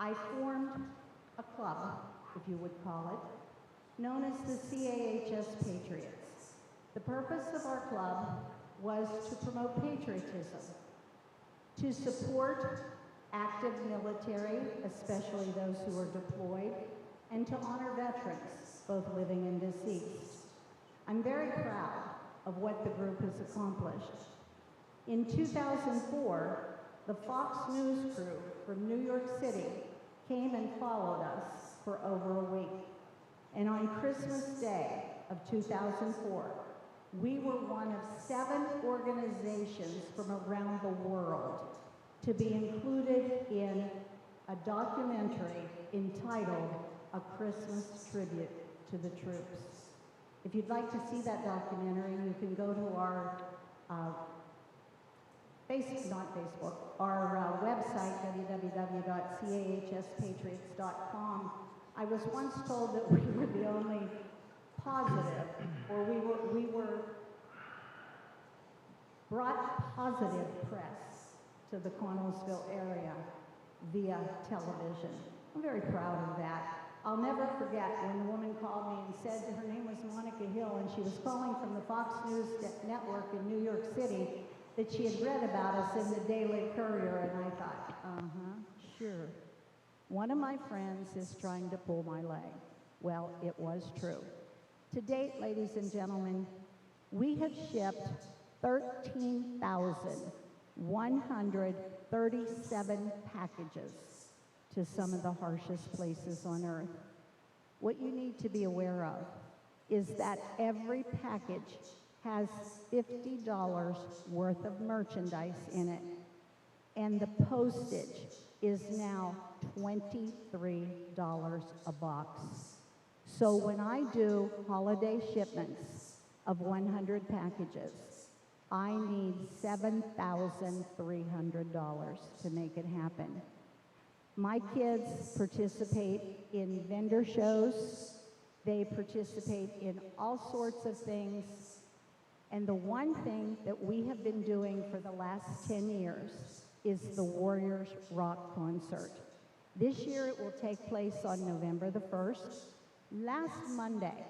I formed a club, if you would call it, known as the CAHS Patriots. The purpose of our club was to promote patriotism, to support active military, especially those who are deployed, and to honor veterans, both living and deceased. I'm very proud of what the group has accomplished. In 2004, the Fox News crew from New York City came and followed us for over a week. And on Christmas Day of 2004, we were one of 7 organizations from around the world to be included in a documentary entitled A Christmas Tribute to the Troops. If you'd like to see that documentary, you can go to our our website, www.cahspatriots.com. I was once told that we were the only positive, or we were brought positive press to the Connellsville area via television. I'm very proud of that. I'll never forget when the woman called me and said her name was Monica Hill, and she was calling from the Fox News Network in New York City, that she had read about us in the Daily Courier, and I thought, sure. One of my friends is trying to pull my leg. Well, it was true. To date, ladies and gentlemen, we have shipped 13,137 packages to some of the harshest places on earth. What you need to be aware of is that every package has $50 worth of merchandise in it, and the postage is now $23 a box. So when I do holiday shipments of 100 packages, I need $7,300 to make it happen. My kids participate in vendor shows. They participate in all sorts of things. And the one thing that we have been doing for the last 10 years is the Warriors Rock Concert. This year it will take place on November the 1st. Last Monday,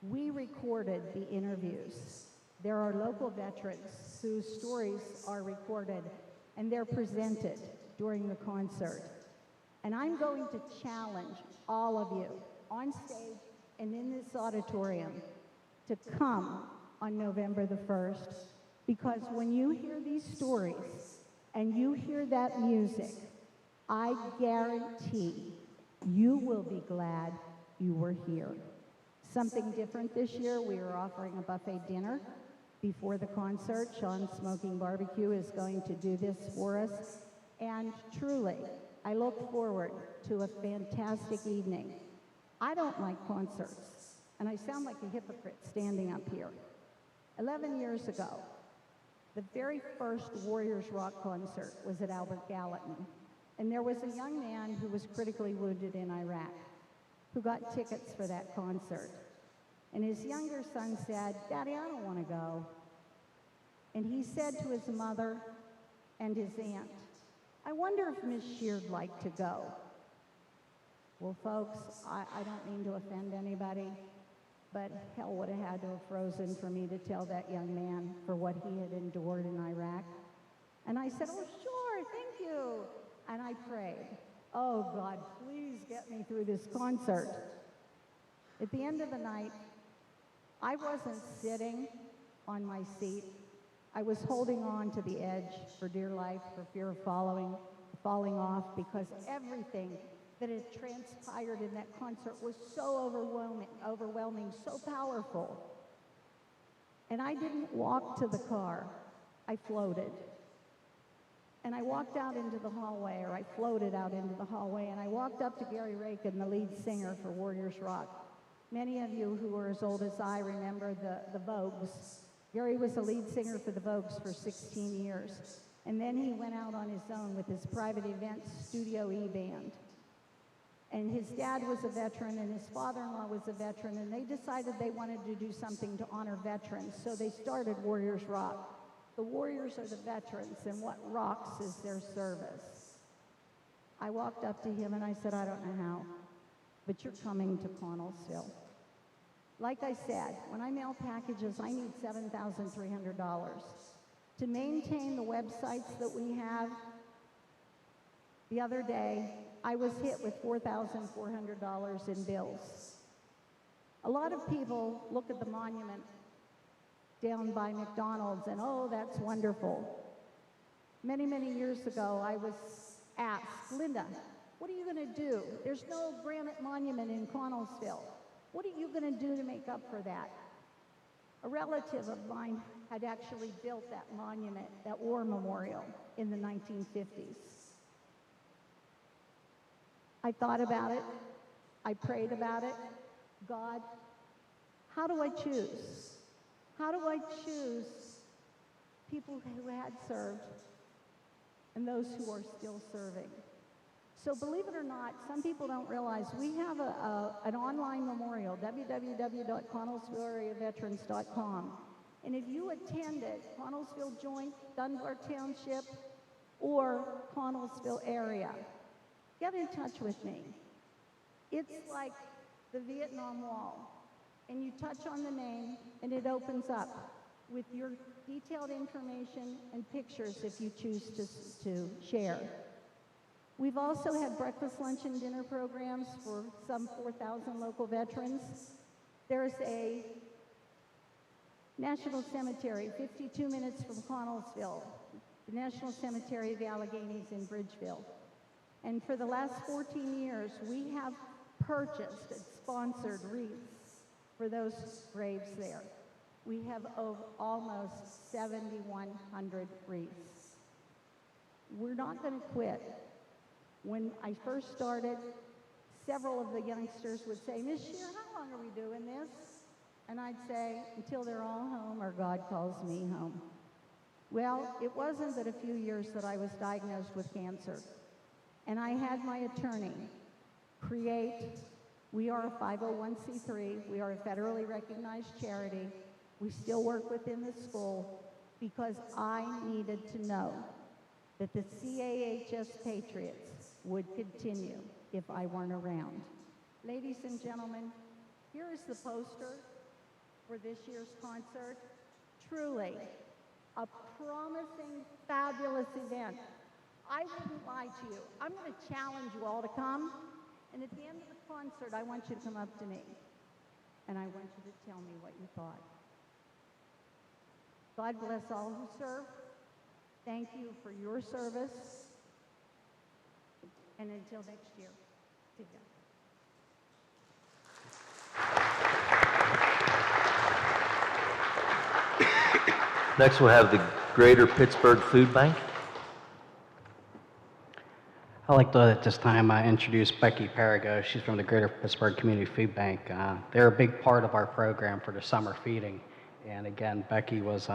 we recorded the interviews. There are local veterans whose stories are recorded and they're presented during the concert. And I'm going to challenge all of you on stage and in this auditorium to come on November the 1st, because when you hear these stories and you hear that music, I guarantee you will be glad you were here. Something different this year, we are offering a buffet dinner before the concert. Sean Smoking Barbecue is going to do this for us. And truly, I look forward to a fantastic evening. I don't like concerts, and I sound like a hypocrite standing up here. 11 years ago, the very first Warriors Rock concert was at Albert Gallatin, and there was a young man who was critically wounded in Iraq who got tickets for that concert. And his younger son said, "Daddy, I don't want to go." And he said to his mother and his aunt, "I wonder if Miss Sheard liked to go." Well, folks, I don't mean to offend anybody, but hell would have had to have frozen for me to tell that young man for what he had endured in Iraq. And I said, "Oh, sure, thank you." And I prayed, "Oh, God, please get me through this concert." At the end of the night, I wasn't sitting on my seat. I was holding on to the edge for dear life, for fear of falling off, because everything that had transpired in that concert was so overwhelming, so powerful. And I didn't walk to the car, I floated. And I walked out into the hallway, or I floated out into the hallway, and I walked up to Gary Rakin, the lead singer for Warriors Rock. Many of you who are as old as I remember the Vogues. Gary was the lead singer for the Vogues for 16 years. And then he went out on his own with his private events, Studio E Band. And his dad was a veteran, and his father-in-law was a veteran, and they decided they wanted to do something to honor veterans, so they started Warriors Rock. The Warriors are the veterans, and what rocks is their service. I walked up to him and I said, I don't know how, but you're coming to Connellsville. Like I said, when I mail packages, I need $7,300. To maintain the websites that we have, the other day, I was hit with $4,400 in bills. A lot of people look at the monument down by McDonald's and, oh, that's wonderful. Many, many years ago, I was asked, Linda, what are you going to do? There's no granite monument in Connellsville. What are you going to do to make up for that? A relative of mine had actually built that monument, that war memorial, in the 1950s. I thought about it. I prayed about it. God, how do I choose? How do I choose people who had served and those who are still serving? So believe it or not, some people don't realize we have an online memorial, www.connellsvilleareaveterans.com. And if you attended Connellsville Joint, Dunbar Township, or Connellsville area, get in touch with me. It's like the Vietnam Wall. And you touch on the name, and it opens up with your detailed information and pictures if you choose to share. We've also had breakfast, lunch, and dinner programs for some 4,000 local veterans. There's a National Cemetery 52 minutes from Connellsville, the National Cemetery of the Alleghenies in Bridgeville. And for the last 14 years, we have purchased and sponsored wreaths for those graves there. We have almost 7,100 wreaths. We're not going to quit. When I first started, several of the youngsters would say, Miss Shear, how long are we doing this? And I'd say, until they're all home or God calls me home. Well, it wasn't but a few years that I was diagnosed with cancer. And I had my attorney we are a 501c3, we are a federally recognized charity. We still work within the school because I needed to know that the CAHS Patriots would continue if I weren't around. Ladies and gentlemen, here is the poster for this year's concert. Truly, a promising, fabulous event. I wouldn't lie to you. I'm going to challenge you all to come, and at the end of the concert, I want you to come up to me, and I want you to tell me what you thought. God bless all who serve. Thank you for your service. And until next year, see ya. Next, we'll have the Greater Pittsburgh Food Bank. I'd like to, at this time, introduce Becky Perigo. She's from the Greater Pittsburgh Community Food Bank. They're a big part of our program for the summer feeding. And again, Becky was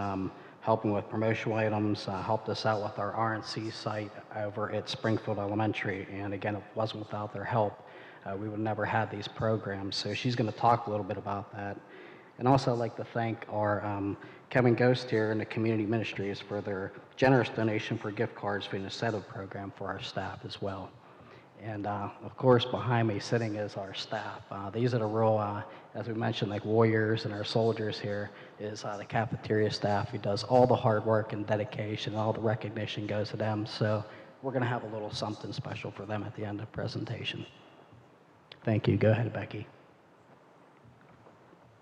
helping with promotional items, helped us out with our RNC site over at Springfield Elementary. And again, it wasn't without their help, we would never have these programs. So she's going to talk a little bit about that. And also, I'd like to thank our Kevin Ghost here and the Community Ministries for their generous donation for gift cards for the incentive program for our staff as well. And of course, behind me sitting is our staff. These are the real, as we mentioned, like warriors, and our soldiers here is the cafeteria staff who does all the hard work and dedication, and all the recognition goes to them. So we're going to have a little something special for them at the end of the presentation. Thank you. Go ahead, Becky.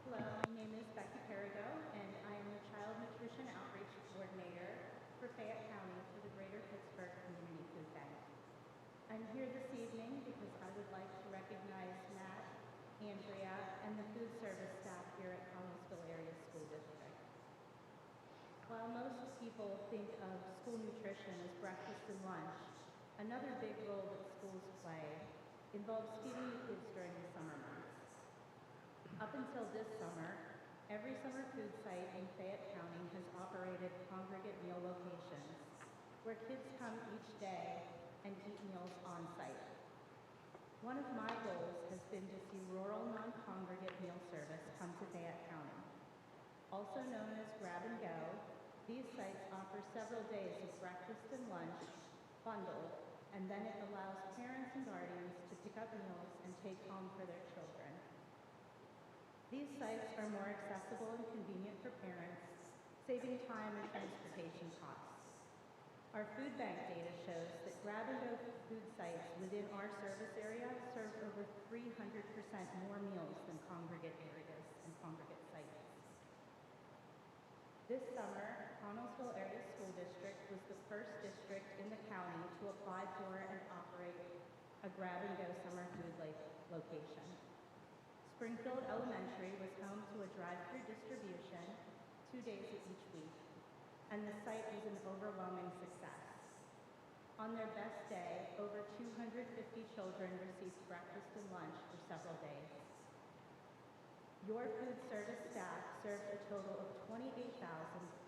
Hello, my name is Becky Perigo, and I am the Child Nutrition Outreach Coordinator for Fayette County for the Greater Pittsburgh Community Food Bank. I'm here this evening because I would like to recognize Matt, Andrea, and the food service staff here at Connellsville Area School District. While most people think of school nutrition as breakfast and lunch, another big role that schools play involves feeding the kids during the summer months. Up until this summer, every summer food site in Fayette County has operated congregate meal locations where kids come each day and eat meals on site. One of my goals has been to see rural non-congregate meal service come to Fayette County. Also known as Grab and Go, these sites offer several days of breakfast and lunch bundled and then it allows parents and guardians to pick up meals and take home for their children. These sites are more accessible and convenient for parents, saving time and transportation costs. Our food bank data shows that grab-and-go food sites within our service area serve over 300% more meals than congregate areas and congregate sites. This summer, Connellsville Area School District was the first district in the county to apply for and operate a grab-and-go summer food location. Springfield Elementary was home to a drive-through distribution 2 days of each week, and the site was an overwhelming success. On their best day, over 250 children received breakfast and lunch for several days. Your food service staff served a total of 28,419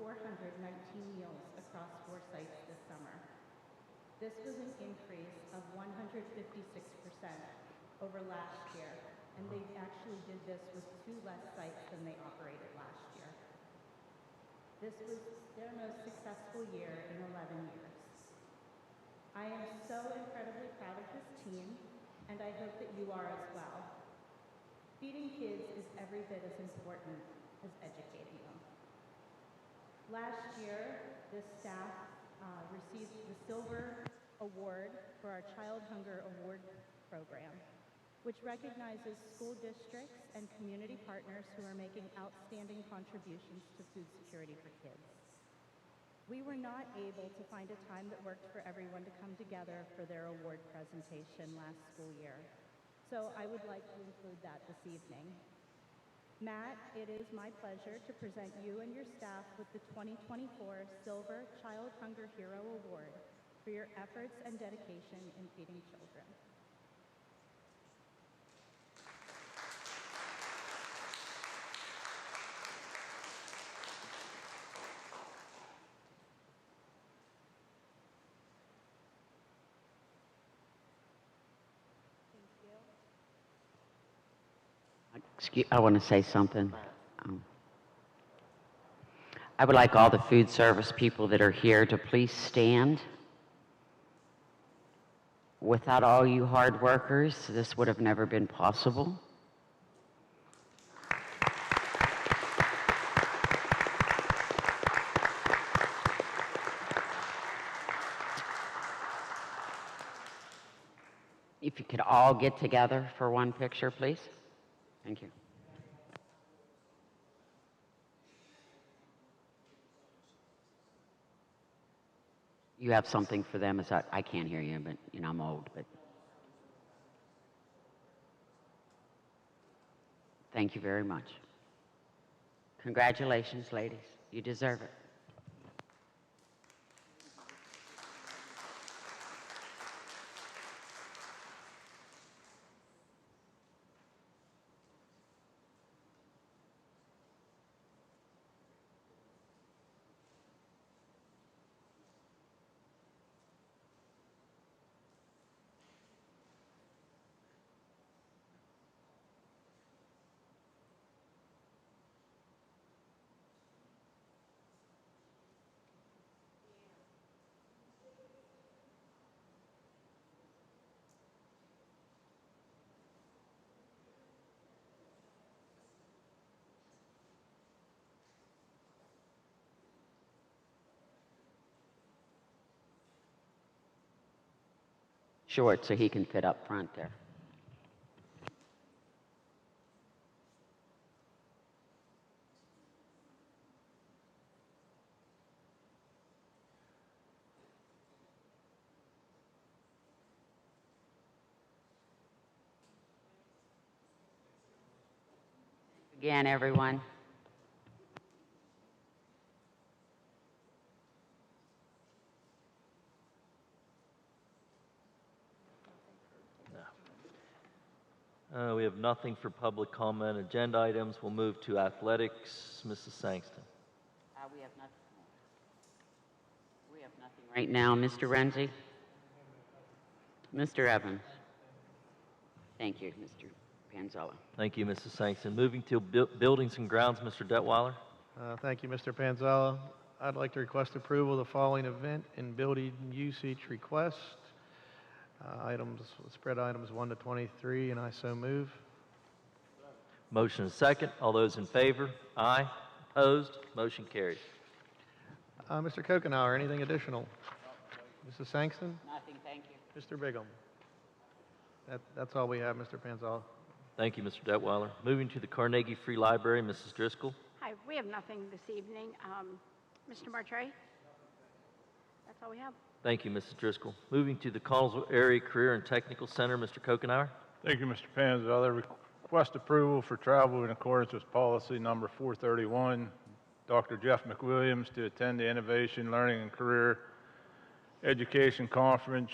meals across 4 sites this summer. This was an increase of 156% over last year, and they actually did this with 2 less sites than they operated last year. This was their most successful year in 11 years. I am so incredibly proud of this team, and I hope that you are as well. Feeding kids is every bit as important as educating them. Last year, this staff received the Silver Award for our Child Hunger Award program, which recognizes school districts and community partners who are making outstanding contributions to food security for kids. We were not able to find a time that worked for everyone to come together for their award presentation last school year, so I would like to include that this evening. Matt, it is my pleasure to present you and your staff with the 2024 Silver Child Hunger Hero Award for your efforts and dedication in feeding children. I want to say something. I would like all the food service people that are here to please stand. Without all you hard workers, this would have never been possible. If you could all get together for one picture, please. Thank you. You have something for them? I can't hear you, but you know I'm old. But thank you very much. Congratulations, ladies. You deserve it. Short so he can fit up front there. Again, everyone. We have nothing for public comment. Agenda items. We'll move to athletics. Mrs. Sangston. We have nothing. We have nothing right now. Mr. Renzi? Mr. Evans? Thank you, Mr. Panzella. Thank you, Mrs. Sangston. Moving to buildings and grounds, Mr. Detweiler. Thank you, Mr. Panzella. I'd like to request approval of the following event and building usage request. spread items 1 to 23, and I so move. Motion is second. All those in favor? Aye. Opposed? Motion carries. Mr. Kokenauer, anything additional? Mrs. Sangston? Nothing, thank you. Mr. Bigham? That's all we have, Mr. Panzala. Thank you, Mr. Detweiler. Moving to the Carnegie Free Library, Mrs. Driscoll. Hi, we have nothing this evening. Mr. Martre? That's all we have. Thank you, Mrs. Driscoll. Moving to the Connellsville Area Career and Technical Center, Mr. Kokenauer. Thank you, Mr. Panzella. Request approval for travel in accordance with policy number 431. Dr. Jeff McWilliams to attend the Innovation, Learning, and Career Education Conference,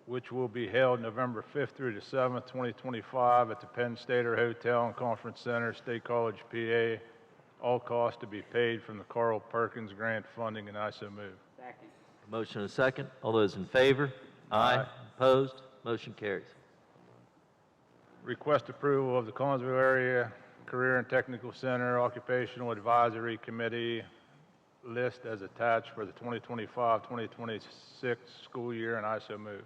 which will be held November 5th through the 7th, 2025 at the Penn Stater Hotel and Conference Center, State College, PA. All costs to be paid from the Carl Perkins Grant Funding, and I so move. Second. Motion is second. All those in favor? Aye. Opposed? Motion carries. Request approval of the Collinsville Area Career and Technical Center Occupational Advisory Committee list as attached for the 2025-2026 school year, and I so move.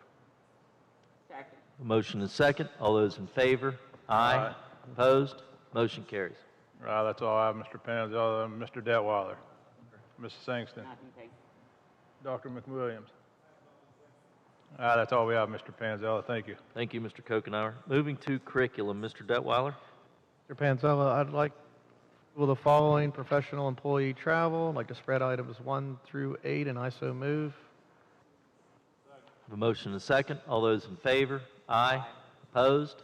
Second. Motion is second. All those in favor? Aye. Opposed? Motion carries. That's all I have, Mr. Panzella. Mr. Detweiler. Mrs. Sangston. Nothing, thank you. Dr. McWilliams. That's all we have, Mr. Panzella. Thank you. Thank you, Mr. Kokenauer. Moving to curriculum, Mr. Detweiler. Mr. Panzella, I'd like the following professional employee travel. I'd like to spread items 1 through 8, and I so move. The motion is second. All those in favor? Aye. Opposed?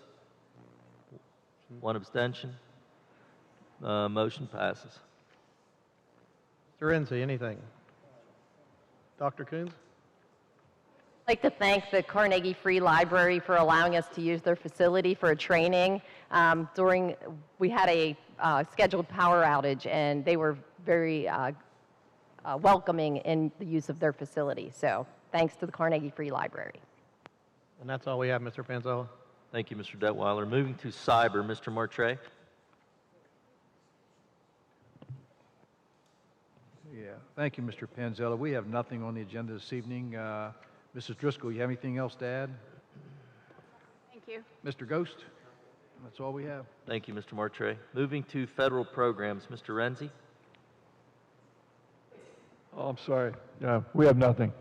One abstention. Motion passes. Mr. Renzi, anything? Dr. Coons? I'd like to thank the Carnegie Free Library for allowing us to use their facility for a training. We had a scheduled power outage, and they were very welcoming in the use of their facility. So thanks to the Carnegie Free Library. And that's all we have, Mr. Panzella. Thank you, Mr. Detweiler. Moving to cyber, Mr. Martre. Yeah, thank you, Mr. Panzella. We have nothing on the agenda this evening. Mrs. Driscoll, you have anything else to add? Thank you. Mr. Ghost? That's all we have. Thank you, Mr. Martre. Moving to federal programs, Mr. Renzi. Oh, I'm sorry. We have nothing.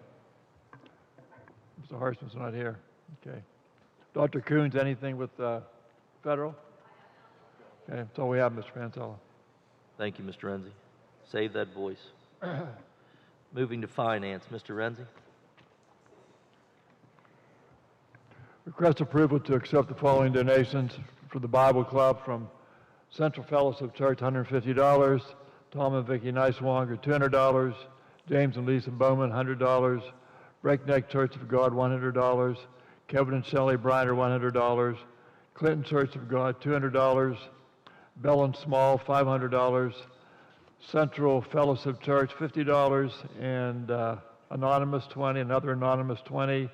Mr. Harsman's not here. Okay. Dr. Coons, anything with federal? Okay, that's all we have, Mr. Panzella. Thank you, Mr. Renzi. Save that voice. Moving to finance, Mr. Renzi. Request approval to accept the following donations for the Bible Club from Central Fellowship Church, $150. Tom and Vicki Nicewanger, $200. James and Lisa Bowman, $100. Breakneck Church of God, $100. Kevin and Shelley Briner, $100. Clinton Church of God, $200. Bell and Small, $500. Central Fellowship Church, $50. And Anonymous, $20. Another Anonymous, $20.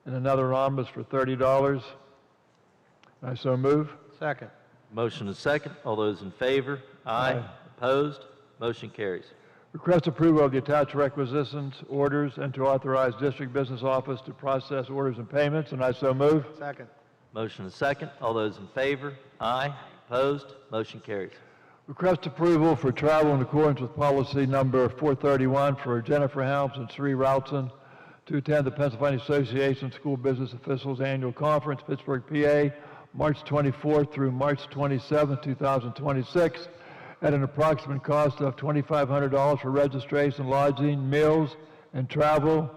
And another Anonymous for $30. I so move. Second. Motion is second. All those in favor? Aye. Opposed? Motion carries. Request approval of the attached requisitions, orders, and to authorize District Business Office to process orders and payments, and I so move. Second. Motion is second. All those in favor? Aye. Opposed? Motion carries. Request approval for travel in accordance with policy number 431 for Jennifer Helms and Sri Routson to attend the Pennsylvania Association of School Business Officials Annual Conference, Pittsburgh, PA, March 24th through March 27th, 2026, at an approximate cost of $2,500 for registration, lodging, meals, and travel,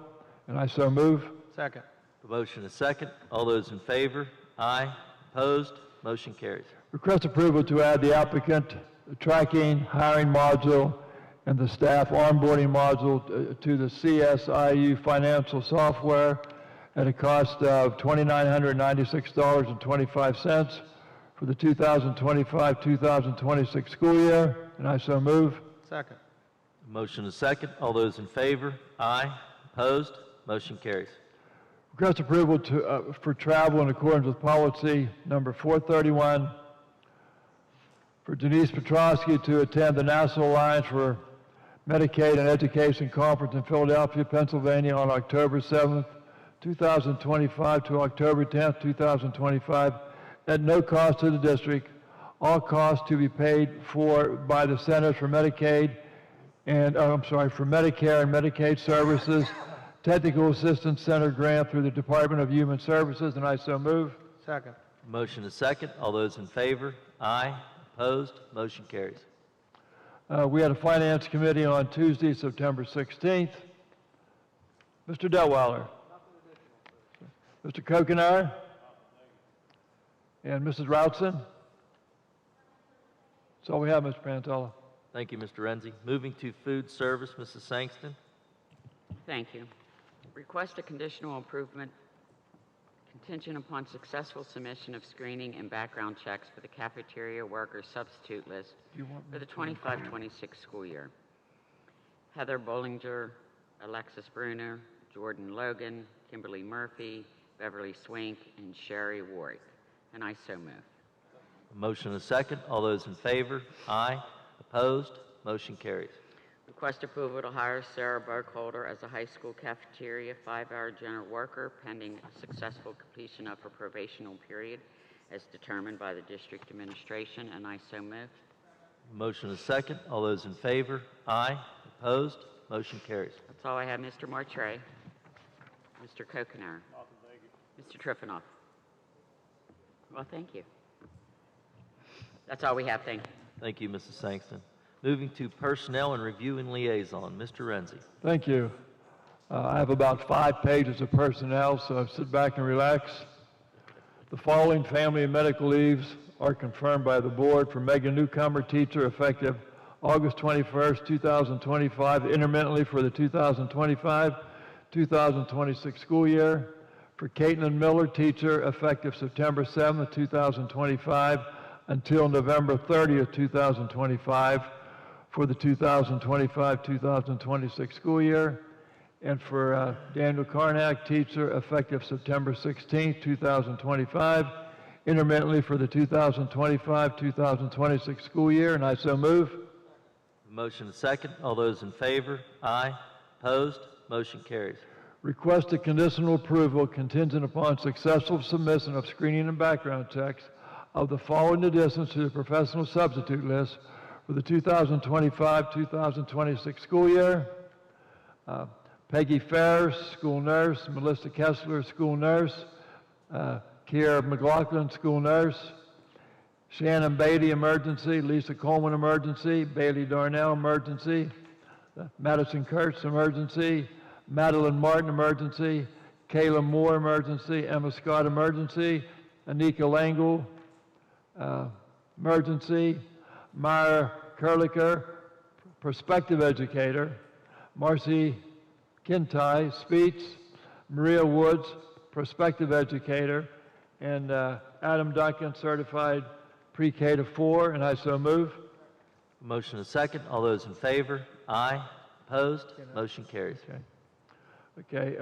and I so move. Second. The motion is second. All those in favor? Aye. Opposed? Motion carries. Request approval to add the applicant tracking, hiring module, and the staff onboarding module to the CSIU financial software at a cost of $2,996.25 for the 2025-2026 school year, and I so move. Second. Motion is second. All those in favor? Aye. Opposed? Motion carries. Request approval for travel in accordance with policy number 431 for Denise Petrosky to attend the National Alliance for Medicaid and Education Conference in Philadelphia, Pennsylvania on October 7th 2025 to October 10th, 2025, at no cost to the district. All costs to be paid for by the Centers for Medicaid and, for Medicare and Medicaid Services Technical Assistance Center grant through the Department of Human Services, and I so move. Second. Motion is second. All those in favor? Aye. Opposed? Motion carries. We had a Finance Committee on Tuesday, September 16th. Mr. Delweiler. Mr. Kokenar. And Mrs. Routson. That's all we have, Mr. Pantella. Thank you, Mr. Renzi. Moving to food service, Mrs. Sangston. Thank you. Request a conditional improvement contingent upon successful submission of screening and background checks for the cafeteria worker substitute list for the 25-26 school year. Heather Bollinger, Alexis Bruner, Jordan Logan, Kimberly Murphy, Beverly Swink, and Sherry Warwick. And I so move. Motion is second. All those in favor? Aye. Opposed? Motion carries. Request approval to hire Sarah Burkholder as a high school cafeteria 5-hour general worker pending successful completion of her probational period as determined by the district administration, and I so move. Motion is second. All those in favor? Aye. Opposed? Motion carries. That's all I have, Mr. Martre. Mr. Kokenar. Mr. Triffanoff. Well, thank you. That's all we have. Thank you. Thank you, Mrs. Sangston. Moving to personnel and review and liaison, Mr. Renzi. Thank you. I have about 5 pages of personnel, so sit back and relax. The following family and medical leaves are confirmed by the board for Megan Newcomer, teacher, effective August 21st, 2025, intermittently for the 2025-2026 school year. For Caitlin Miller, teacher, effective September 7th, 2025, until November 30th, 2025, for the 2025-2026 school year. And for Daniel Karnak, teacher, effective September 16th, 2025, intermittently for the 2025-2026 school year, and I so move. Motion is second. All those in favor? Aye. Opposed? Motion carries. Request a conditional approval contingent upon successful submission of screening and background checks of the following additions to the professional substitute list for the 2025-2026 school year. Peggy Ferris, school nurse. Melissa Kessler, school nurse. Kiera McLaughlin, school nurse. Shannon Beatty, emergency. Lisa Coleman, emergency. Bailey Darnell, emergency. Madison Kurtz, emergency. Madeline Martin, emergency. Kayla Moore, emergency. Emma Scott, emergency. Anika Langle, emergency. Myra Kerliker, prospective educator. Marcy Kintai, speech. Maria Woods, prospective educator. And Adam Duncan, certified pre-K to 4, and I so move. Motion is second. All those in favor? Aye. Opposed? Motion carries. Okay.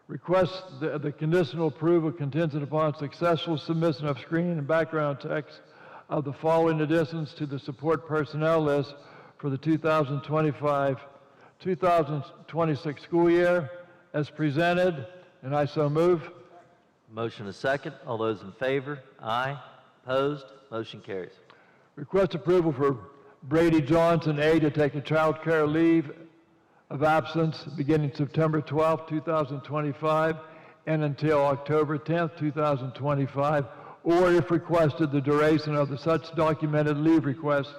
Request the conditional approval contingent upon successful submission of screening and background checks of the following additions to the support personnel list for the 2025-2026 school year as presented, and I so move. Motion is second. All those in favor? Aye. Opposed? Motion carries. Request approval for Brady Johnson, A, to take a child care leave of absence beginning September 12, 2025, and until October 10, 2025, or if requested, the duration of the such documented leave request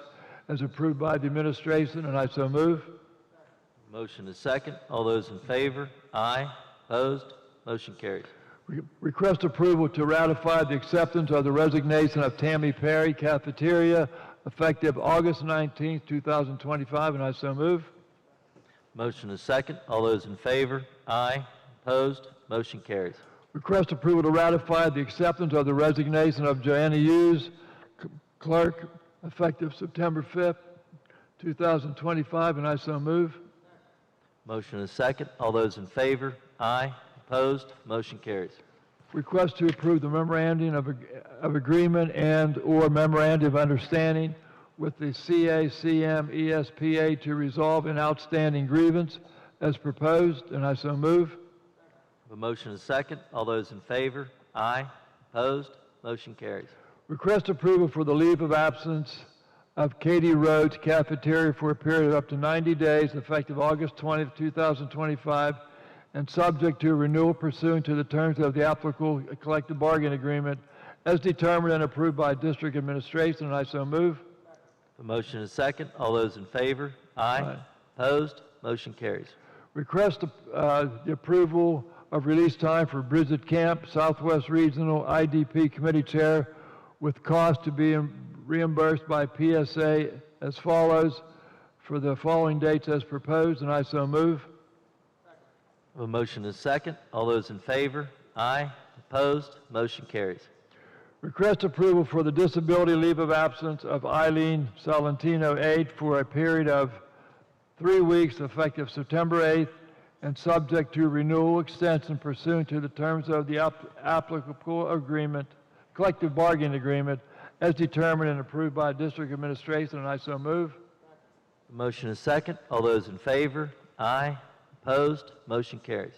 as approved by the administration, and I so move. Motion is second. All those in favor? Aye. Opposed? Motion carries. Request approval to ratify the acceptance of the resignation of Tammy Perry, cafeteria, effective August 19, 2025, and I so move. Motion is second. All those in favor? Aye. Opposed? Motion carries. Request approval to ratify the acceptance of the resignation of Joanna Hughes, clerk, effective September 5th, 2025, and I so move. Motion is second. All those in favor? Aye. Opposed? Motion carries. Request to approve the memorandum of agreement and/or memorandum of understanding with the CACM ESPA to resolve an outstanding grievance as proposed, and I so move. A motion and a second. All those in favor? Aye. Opposed? Motion carries. Request approval for the leave of absence of Katie Rhodes Cafeteria for a period of up to 90 days, effective August 20th, 2025, and subject to renewal pursuant to the terms of the applicable collective bargaining agreement as determined and approved by district administration, and I so move. A motion and a second. All those in favor? Aye. Aye. Opposed? Motion carries. Request the approval of release time for Bridget Camp, Southwest Regional IDP Committee Chair, with cost to be reimbursed by PSA as follows for the following dates as proposed, and I so move. A motion and a second. All those in favor? Aye. Opposed? Motion carries. Request approval for the disability leave of absence of Eileen Salentino, aide, for a period of 3 weeks effective September 8th and subject to renewal extension pursuant to the terms of the applicable agreement, collective bargaining agreement, as determined and approved by district administration, and I so move. A motion and a second. All those in favor? Aye. Opposed? Motion carries.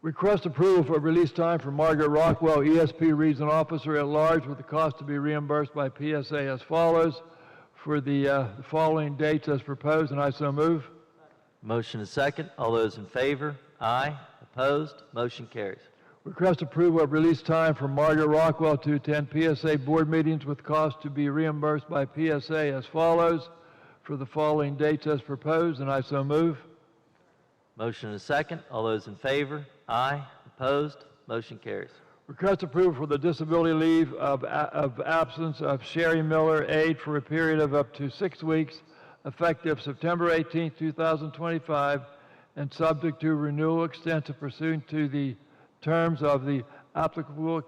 Request approval for release time for Margaret Rockwell, ESP Regional Officer at Large, with the cost to be reimbursed by PSA as follows for the following dates as proposed, and I so move. Motion and a second. All those in favor? Aye. Opposed? Motion carries. Request approval of release time for Margaret Rockwell to attend PSA board meetings with cost to be reimbursed by PSA as follows for the following dates as proposed, and I so move. Motion and a second. All those in favor? Aye. Opposed? Motion carries. Request approval for the disability leave of absence of Sherry Miller, aide, for a period of up to 6 weeks, effective September 18, 2025, and subject to renewal extension pursuant to the terms of the applicable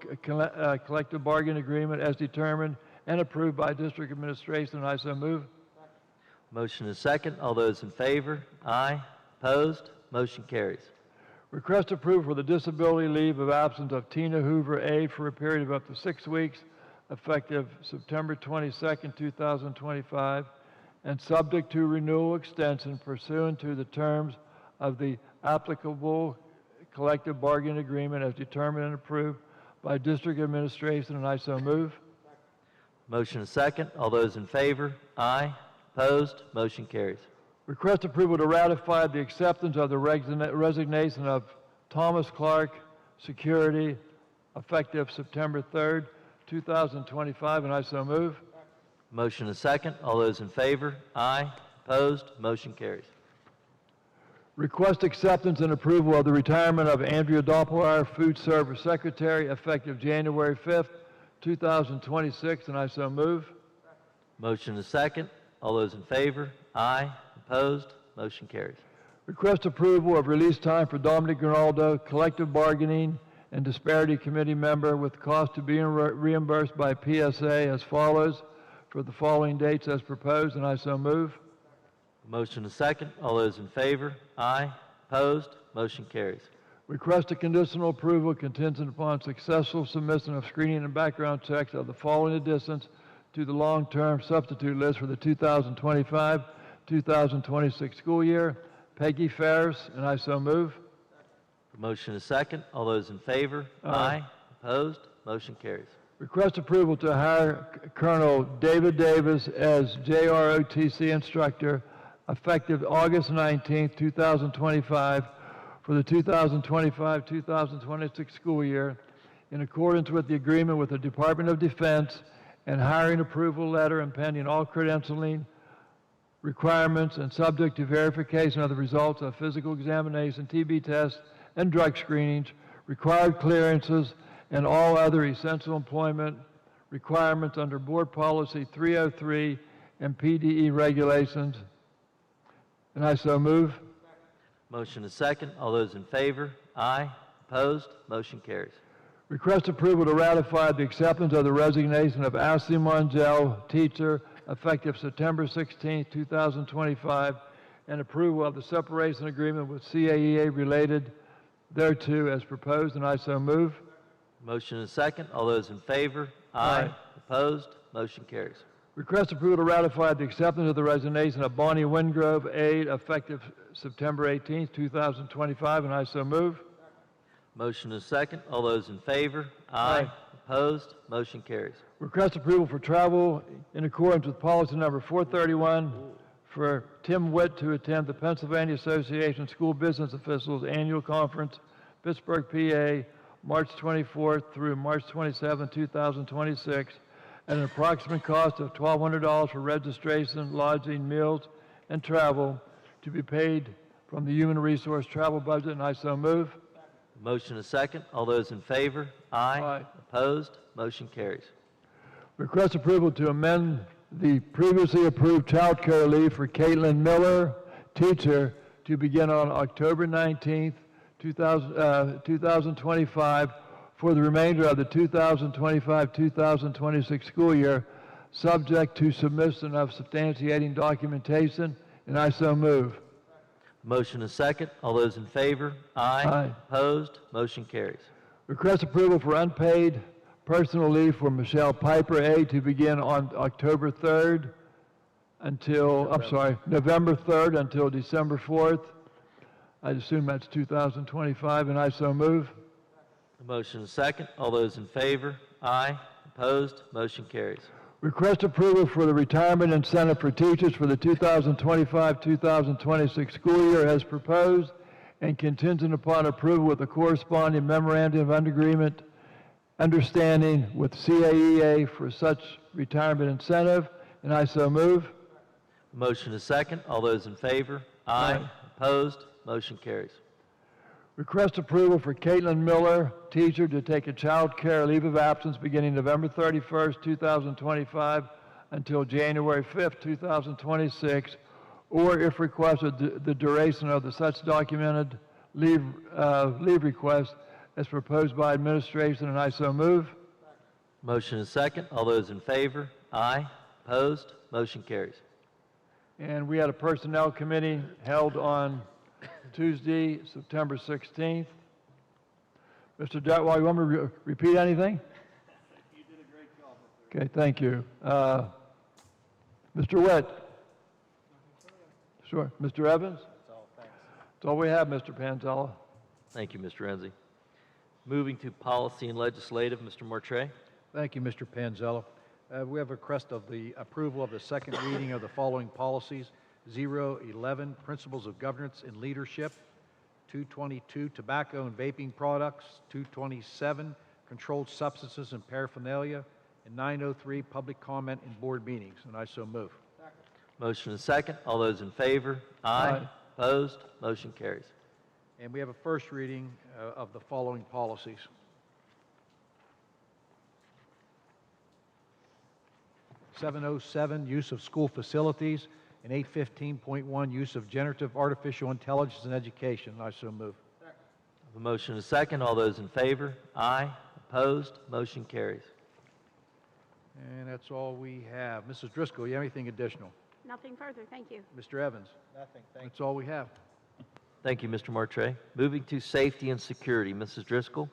collective bargaining agreement as determined and approved by district administration, and I so move. Motion and a second. All those in favor? Aye. Opposed? Motion carries. Request approval for the disability leave of absence of Tina Hoover, aide, for a period of up to 6 weeks, effective September 22nd, 2025, and subject to renewal extension pursuant to the terms of the applicable collective bargaining agreement as determined and approved by district administration, and I so move. Motion and a second. All those in favor? Aye. Opposed? Motion carries. Request approval to ratify the acceptance of the resignation of Thomas Clark, Security, effective September 3rd, 2025, and I so move. Motion and a second. All those in favor? Aye. Opposed? Motion carries. Request acceptance and approval of the retirement of Andrea Doppelheimer, Food Service Secretary, effective January 5th, 2026, and I so move. Motion and a second. All those in favor? Aye. Opposed? Motion carries. Request approval of release time for Dominic Rinaldo, Collective Bargaining and Disparity Committee member, with cost to be reimbursed by PSA as follows for the following dates as proposed, and I so move. Motion and a second. All those in favor? Aye. Opposed? Motion carries. Request a conditional approval contingent upon successful submission of screening and background checks of the following additions to the long-term substitute list for the 2025-2026 school year. Peggy Ferris, and I so move. Motion and a second. All those in favor? Aye. Opposed? Motion carries. Request approval to hire Colonel David Davis as JROTC instructor effective August 19, 2025 for the 2025-2026 school year in accordance with the agreement with the Department of Defense and hiring approval letter and pending all credentialing requirements and subject to verification of the results of physical examination, TB tests, and drug screenings, required clearances, and all other essential employment requirements under Board Policy 303 and PDE regulations. And I so move. Motion is second. All those in favor? Aye. Opposed? Motion carries. Request approval to ratify the acceptance of the resignation of Ashley Mongel, teacher, effective September 16, 2025, and approval of the separation agreement with CAEA related thereto as proposed, and I so move. Motion is second. All those in favor? Aye. Opposed? Motion carries. Request approval to ratify the acceptance of the resignation of Bonnie Wingrove, aide, effective September 18, 2025, and I so move. Motion is second. All those in favor? Aye. Opposed? Motion carries. Request approval for travel in accordance with policy number 431 for Tim Witt to attend the Pennsylvania Association of School Business Officials Annual Conference, Pittsburgh, PA, March 24th through March 27, 2026, at an approximate cost of $1,200 for registration, lodging, meals, and travel to be paid from the Human Resource Travel Budget, and I so move. Motion is second. All those in favor? Aye. Aye. Opposed? Motion carries. Request approval to amend the previously approved child care leave for Caitlin Miller, teacher, to begin on October 19th, 2025 for the remainder of the 2025-2026 school year, subject to submission of substantiating documentation, and I so move. Motion is second. All those in favor? Aye. Aye. Opposed? Motion carries. Request approval for unpaid personal leave for Michelle Piper A. to begin on October 3rd until, November 3rd until December 4th. I assume that's 2025, and I so move. Motion is second. All those in favor? Aye. Opposed? Motion carries. Request approval for the retirement incentive for teachers for the 2025-2026 school year as proposed and contingent upon approval with the corresponding memorandum of understanding with CAEA for such retirement incentive, and I so move. Motion is second. All those in favor? Aye. Opposed? Motion carries. Request approval for Caitlin Miller, teacher, to take a child care leave of absence beginning November 31st, 2025 until January 5th, 2026, or if requested, the duration of the such documented leave request as proposed by administration, and I so move. Motion is second. All those in favor? Aye. Opposed? Motion carries. And we had a personnel committee held on Tuesday, September 16th. Mr. Detwald, you want me to repeat anything? You did a great job. Okay, thank you. Mr. Witt? Sure. Mr. Evans? That's all, thanks. That's all we have, Mr. Panzella. Thank you, Mr. Renzi. Moving to policy and legislative, Mr. Mortray. Thank you, Mr. Panzella. We have a request of the approval of the second reading of the following policies: 011, Principles of Governance and Leadership; 222, Tobacco and Vaping Products; 227, Controlled Substances and Paraphernalia; and 903, Public Comment in Board Meetings, and I so move. Motion is second. All those in favor? Aye. Opposed? Motion carries. And we have a first reading of the following policies: 707, Use of School Facilities; and 815.1, Use of Generative Artificial Intelligence in Education. I so move. The motion is second. All those in favor? Aye. Opposed? Motion carries. And that's all we have. Mrs. Driscoll, you have anything additional? Nothing further, thank you. Mr. Evans? Nothing, thank you. That's all we have. Thank you, Mr. Mortray. Moving to safety and security, Mrs. Driscoll.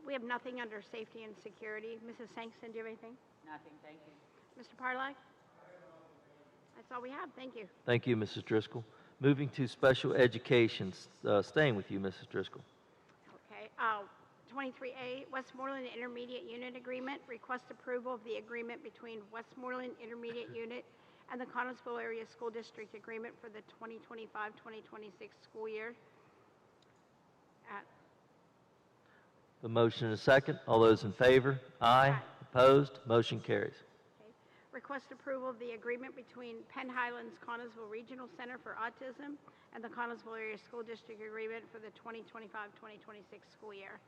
We have nothing under safety and security. Mrs. Sangston, do you have anything? Nothing, thank you. Mr. Parlay? That's all we have, thank you. Thank you, Mrs. Driscoll. Moving to special education, staying with you, Mrs. Driscoll. Okay, 23A, Westmoreland Intermediate Unit Agreement. Request approval of the agreement between Westmoreland Intermediate Unit and the Connellsville Area School District Agreement for the 2025-2026 school year. The motion is second. All those in favor? Aye. Opposed? Motion carries. Okay. Request approval of the agreement between Penn Highlands Connellsville Regional Center for Autism and the Connellsville Area School District Agreement for the 2025-2026 school year.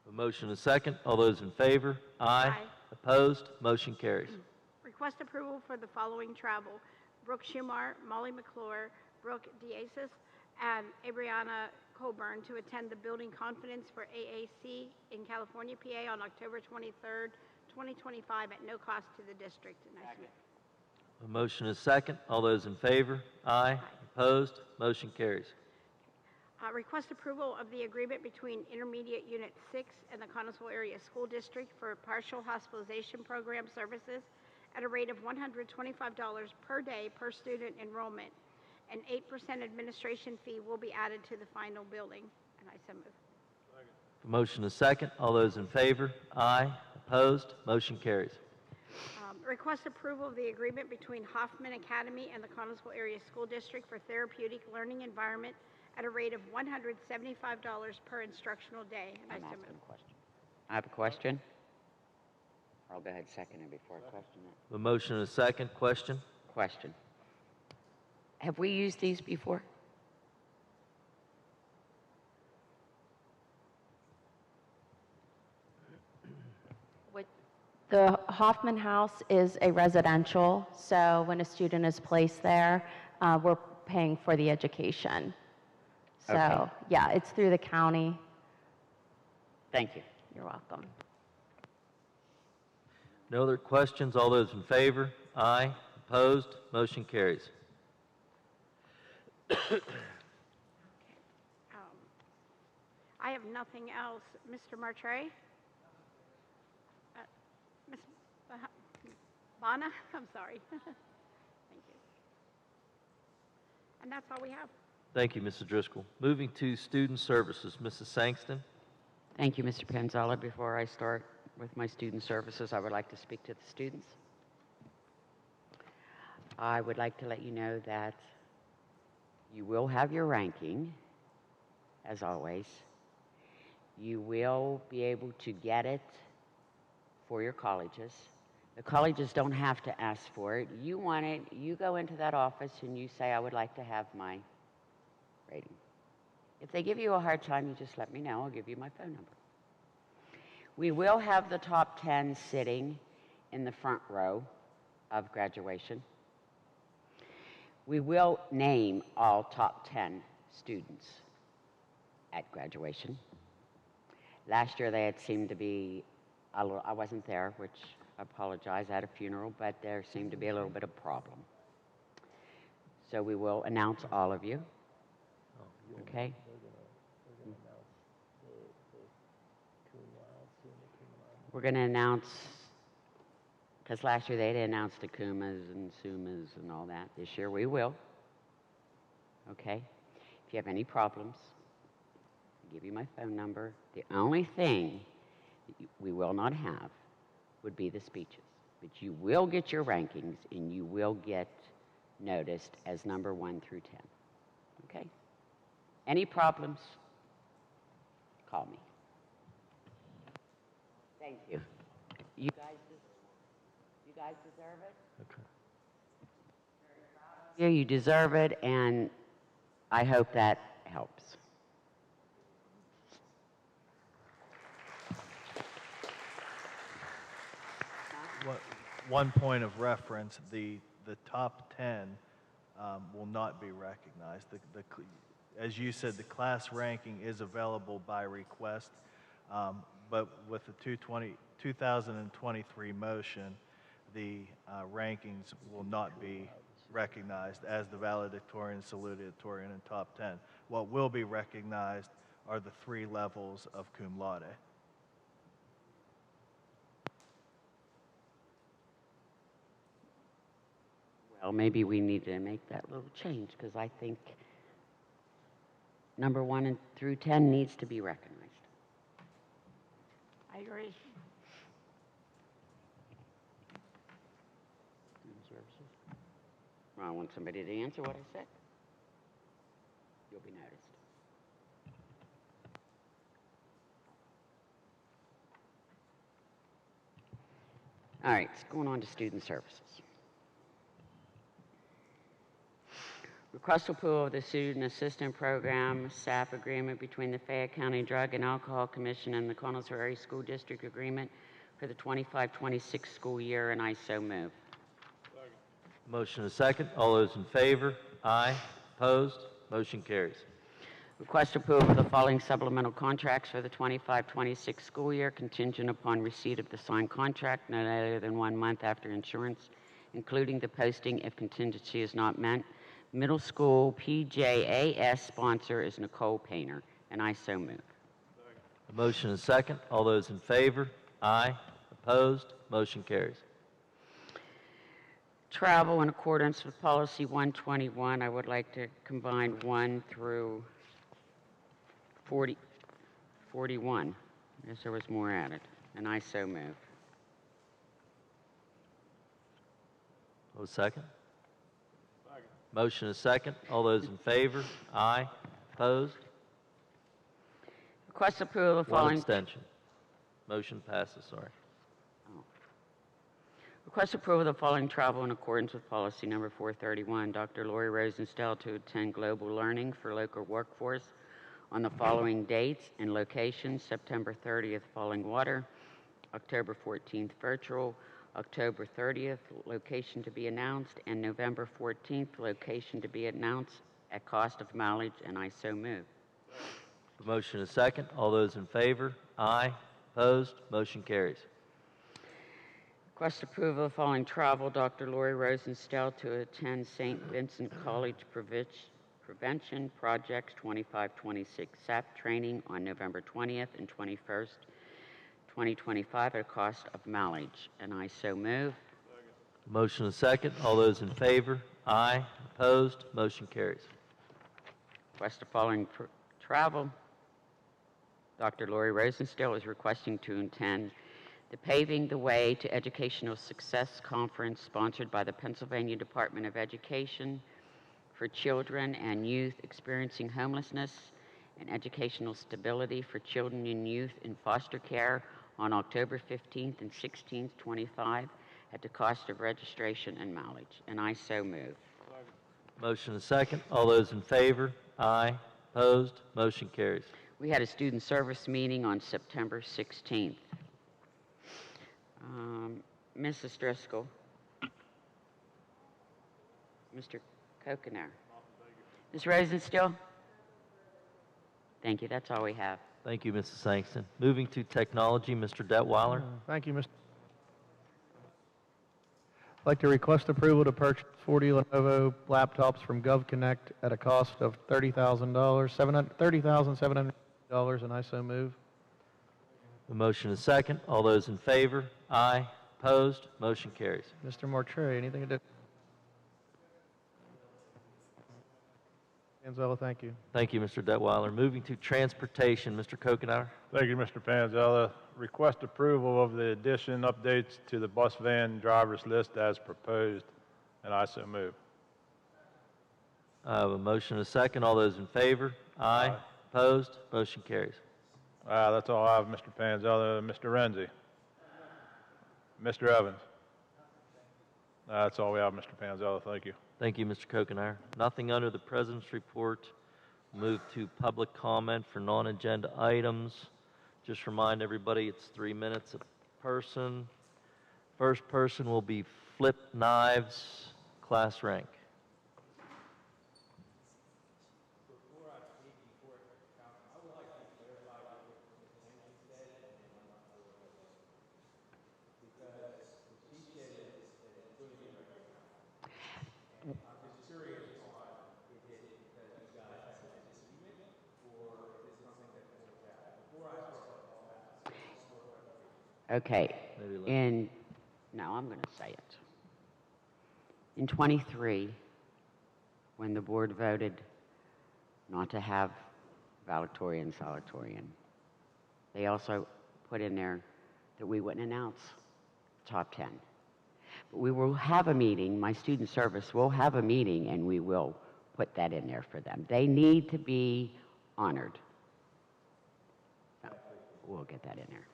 The motion is second. All those in favor? Aye. Opposed? Motion carries. Request approval for the following travel: Brooke Schumar, Molly McClure, Brooke Diasis, and Abriana Colburn to attend the Building Confidence for AAC in California, PA on October 23rd, 2025 at no cost to the district. And I submit. The motion is second. All those in favor? Aye. Opposed? Motion carries. Request approval of the agreement between Intermediate Unit 6 and the Connellsville Area School District for partial hospitalization program services at a rate of $125 per day per student enrollment. An 8% administration fee will be added to the final billing, and I so move. Motion is second. All those in favor? Aye. Opposed? Motion carries. Request approval of the agreement between Hoffman Academy and the Connellsville Area School District for therapeutic learning environment at a rate of $175 per instructional day. And I I'm so asking move. a question. I have a question. I'll go ahead and second it before I question it. A motion is second. Question? Question. Have we used these before? The Hoffman House is a residential, so when a student is placed there, we're paying for the education. So, Okay. yeah, it's through the county. Thank you. You're welcome. No other questions? All those in favor? Aye. Opposed? Motion carries. I have nothing else. Mr. Martre? Ms. Bana? I'm sorry. Thank you. And that's all we have. Thank you, Mrs. Driscoll. Moving to Student Services, Mrs. Sangston. Thank you, Mr. Panzala. Before I start with my student services, I would like to speak to the students. I would like to let you know that you will have your ranking, as always. You will be able to get it for your colleges. The colleges don't have to ask for it. You want it, you go into that office and you say, I would like to have my rating. If they give you a hard time, you just let me know. I'll give you my phone number. We will have the top 10 sitting in the front row of graduation. We will name all top 10 students at graduation. Last year they had seemed to be a little, I wasn't there, which I apologize, I had a funeral, but there seemed to be a little bit of problem. So we will announce all of you. Okay? We're going to announce, because last year they announced the Kumas and Sumas and all that. This year we will. Okay? If you have any problems, I'll give you my phone number. The only thing that we will not have would be the speeches. But you will get your rankings and you will get noticed as number 1 through 10. Okay? Any problems? Call me. Thank you. You guys deserve it. Okay. Yeah, you deserve it, and I hope that helps. One point of reference, the top 10 will not be recognized. As you said, the class ranking is available by request, but with the 2023 motion, the rankings will not be recognized as the valedictorian, salutatorian, and top 10. What will be recognized are the 3 levels of cum laude. Well, maybe we need to make that little change, because I think number 1 through 10 needs to be recognized. I agree. Student services. Well, I want somebody to answer what I said. You'll be noticed. All right, going on to student services. Request approval of the Student Assistant Program SAP agreement between the Fayette County Drug and Alcohol Commission and the Connellsville Area School District agreement for the 25-26 school year, and I so move. Motion is second. All those in favor? Aye. Opposed? Motion carries. Request approval of the following supplemental contracts for the 25-26 school year contingent upon receipt of the signed contract no later than 1 month after insurance, including the posting if contingency is not met. Middle school PJAS sponsor is Nicole Painter, and I so move. A motion is second. All those in favor? Aye. Opposed? Motion carries. Travel in accordance with policy 121, I would like to combine 1 through 41. Guess there was more added, and I so move. Oh, second? Motion is second. All those in favor? Aye. Opposed? Request approval of the One following. abstention. Motion passes, sorry. Request approval of the following travel in accordance with policy number 431. Dr. Lori Rosenstell to attend Global Learning for local workforce on the following dates and locations: September 30th, Falling Water, October 14th, virtual, October 30th, location to be announced, and November 14th, location to be announced at cost of mileage, and I so move. The motion is second. All those in favor? Aye. Opposed? Motion carries. Request approval of the following travel: Dr. Lori Rosenstell to attend St. Vincent College Prevention Projects 2526 SAP training on November 20th and 21st, 2025 at a cost of mileage, and I so move. Motion is second. All those in favor? Aye. Opposed? Motion carries. Request the following travel: Dr. Lori Rosenstell is requesting to attend the Paving the Way to Educational Success Conference sponsored by the Pennsylvania Department of Education for children and youth experiencing homelessness and educational stability for children and youth in foster care on October 15th and 16th, 25 at the cost of registration and mileage, and I so move. Motion is second. All those in favor? Aye. Opposed? Motion carries. We had a student service meeting on September 16th. Mrs. Driscoll. Mr. Kokenar. Ms. Rosenstell? Thank you. That's all we have. Thank you, Mrs. Sangston. Moving to technology, Mr. Detweiler. Thank you, Mr. I'd like to request approval to purchase 40 Lenovo laptops from GovConnect at a cost of $30,000, $30,700, and I so move. The motion is second. All those in favor? Aye. Opposed? Motion carries. Mr. Mortre, anything to do? Panzella, thank you. Thank you, Mr. Detweiler. Moving to transportation, Mr. Kokenauer. Thank you, Mr. Panzella. Request approval of the addition updates to the bus van drivers list as proposed, and I so move. I have a motion and a second. All those in favor? Aye. Opposed? Motion carries. That's all I have, Mr. Panzella. Mr. Renzi. Mr. Evans. That's all we have, Mr. Panzella. Thank you. Thank you, Mr. Kokenauer. Nothing under the President's report. Move to public comment for non-agenda items. Just remind everybody it's 3 minutes a person. First person will be Flip Knives, class rank. Okay, no, I'm going to say it. In 23, when the board voted not to have valedictorian, salutatorian, they also put in there that we wouldn't announce top 10. But we will have a meeting, my student service will have a meeting, and we will put that in there for them. They need to be honored. We'll get that in there.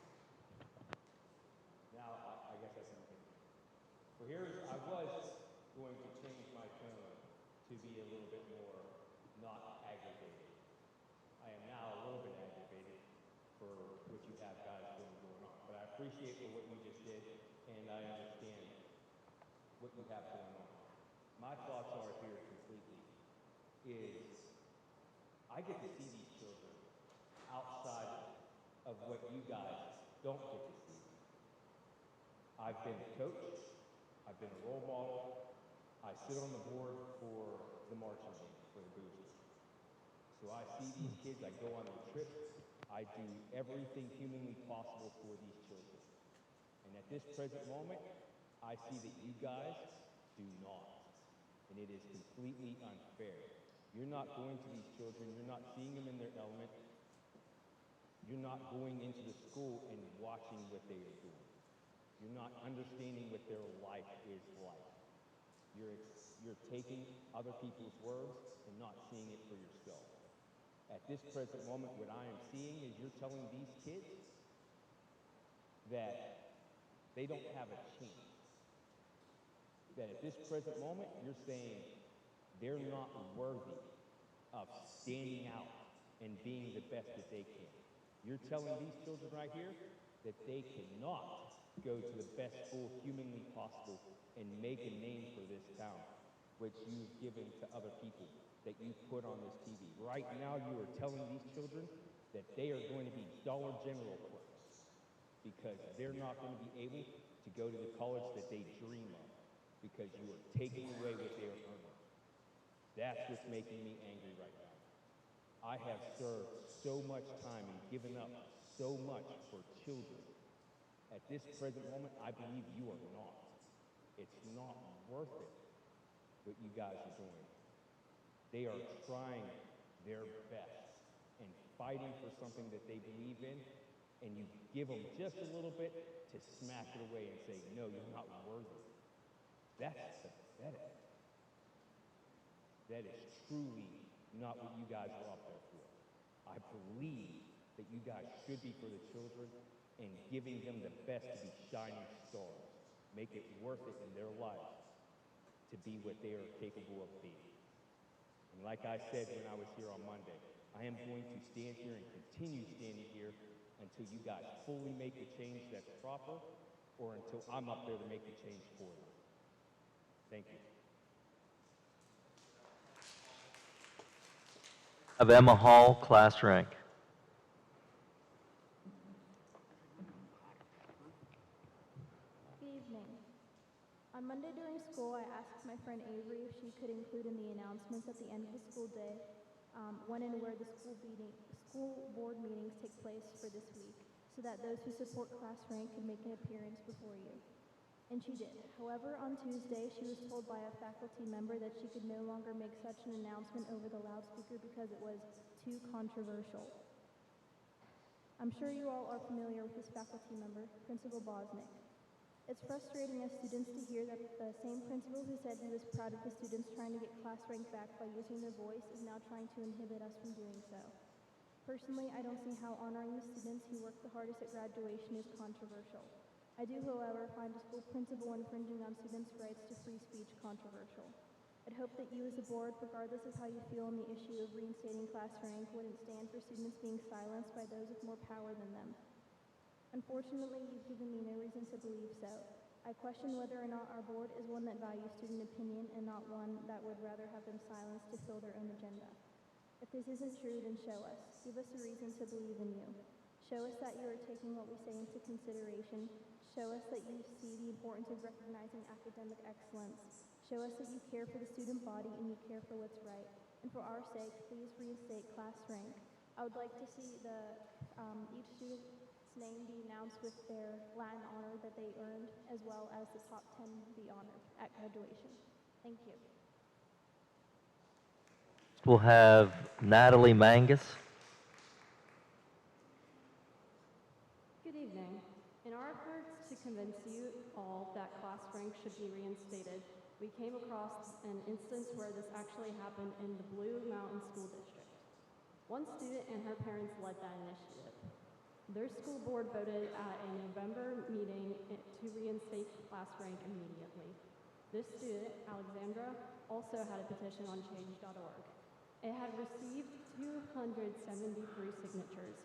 I was going to change my tone to be a little bit more not aggravated. I am now a little bit aggravated for what you have guys going on. But I appreciate what you just did, and I understand what you have going on. My thoughts are here completely is I get to see these children outside of what you guys don't get to see. I've been a coach. I've been a role model. I sit on the board for the marching band, for the Boosters. So I see these kids, I go on their trips, I do everything humanly possible for these children. And at this present moment, I see that you guys do not. And it is completely unfair. You're not going to these children, you're not seeing them in their element. You're not going into the school and watching what they are doing. You're not understanding what their life is like. You're taking other people's words and not seeing it for yourself. At this present moment, what I am seeing is you're telling these kids that they don't have a chance. That at this present moment, you're saying they're not worthy of standing out and being the best that they can. You're telling these children right here that they cannot go to the best school humanly possible and make a name for this town, which you've given to other people, that you've put on this TV. Right now, you are telling these children that they are going to be Dollar General clerks because they're not going to be able to go to the college that they dream of because you are taking away what they are earning. That's what's making me angry right now. I have served so much time and given up so much for children. At this present moment, I believe you are not. It's not worth it, what you guys are doing. They are trying their best and fighting for something that they believe in, and you give them just a little bit to smack it away and say, no, you're not worthy. That's pathetic. That is truly not what you guys are up there for. I believe that you guys should be for the children and giving them the best to be shining stars. Make it worth it in their life to be what they are capable of being. And like I said when I was here on Monday, I am going to stand here and continue standing here until you guys fully make the change that's proper or until I'm up there to make the change for them. Thank you. Of Emma Hall, class rank. Good evening. On Monday during school, I asked my friend Avery if she could include in the announcements at the end of the school day when and where the school board meetings take place for this week, so that those who support class rank could make an appearance before you. And she did. However, on Tuesday, she was told by a faculty member that she could no longer make such an announcement over the loudspeaker because it was too controversial. I'm sure you all are familiar with this faculty member, Principal Bosnick. It's frustrating as students to hear that the same principal who said he was proud of his students trying to get class rank back by using their voice is now trying to inhibit us from doing so. Personally, I don't see how honoring the students who worked the hardest at graduation is controversial. I do, however, find a school principal infringing on students' rights to free speech controversial. I'd hope that you as a board, regardless of how you feel on the issue of reinstating class rank, wouldn't stand for students being silenced by those with more power than them. Unfortunately, you've given me no reason to believe so. I question whether or not our board is one that values student opinion and not one that would rather have them silenced to fill their own agenda. If this isn't true, then show us. Give us a reason to believe in you. Show us that you are taking what we say into consideration. Show us that you see the importance of recognizing academic excellence. Show us that you care for the student body and you care for what's right. And for our sake, please reinstate class rank. I would like to see each student's name be announced with their Latin honor that they earned, as well as the top 10 be honored at graduation. Thank you. We'll have Natalie Mangus. Good evening. In our efforts to convince you all that class rank should be reinstated, we came across an instance where this actually happened in the Blue Mountain School District. One student and her parents led that initiative. Their school board voted at a November meeting to reinstate class rank immediately. This student, Alexandra, also had a petition on change.org. It had received 273 signatures.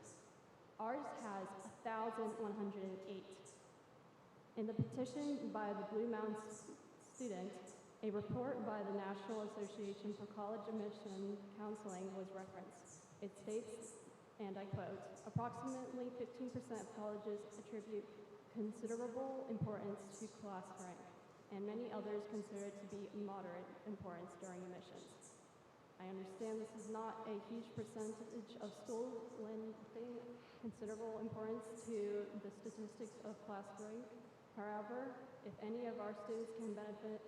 Ours has 1,108. In the petition by the Blue Mountain student, a report by the National Association for College Admission Counseling was referenced. It states, and I quote, approximately 15% of colleges attribute considerable importance to class rank, and many others consider it to be moderate importance during admissions. I understand this is not a huge percentage of schools lending considerable importance to the statistics of class rank. However, if any of our students can benefit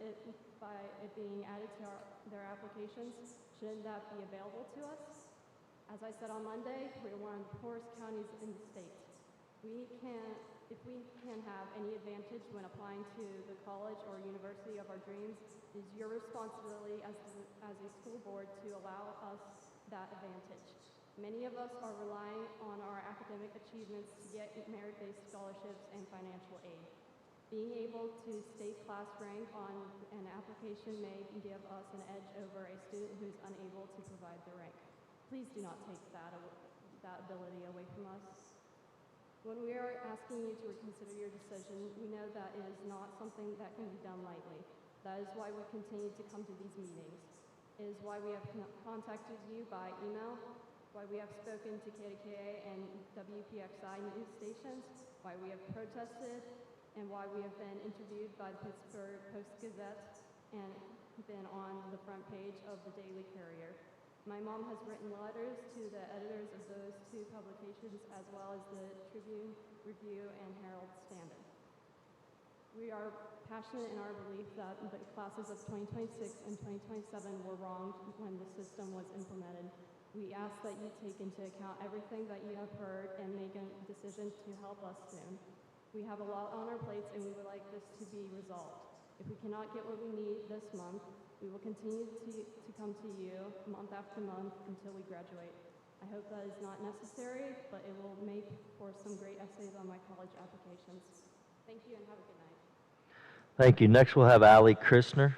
by it being added to their applications, shouldn't that be available to us? As I said on Monday, we're one of the poorest counties in the state. If we can have any advantage when applying to the college or university of our dreams, it is your responsibility as a school board to allow us that advantage. Many of us are relying on our academic achievements to get merit-based scholarships and financial aid. Being able to state class rank on an application may give us an edge over a student who is unable to provide the rank. Please do not take that ability away from us. When we are asking you to reconsider your decision, we know that it is not something that can be done lightly. That is why we continue to come to these meetings. It is why we have contacted you by email, why we have spoken to KDKA and WPXI news stations, why we have protested, and why we have been interviewed by the Pittsburgh Post-Gazette and been on the front page of the Daily Courier. My mom has written letters to the editors of those two publications, as well as the Tribune, Review, and Herald Standard. We are passionate in our belief that the classes of 2026 and 2027 were wronged when the system was implemented. We ask that you take into account everything that you have heard and make a decision to help us soon. We have a lot on our plates and we would like this to be resolved. If we cannot get what we need this month, we will continue to come to you month after month until we graduate. I hope that is not necessary, but it will make for some great essays on my college applications. Thank you and have a good night. Thank you. Next, we'll have Ali Christner.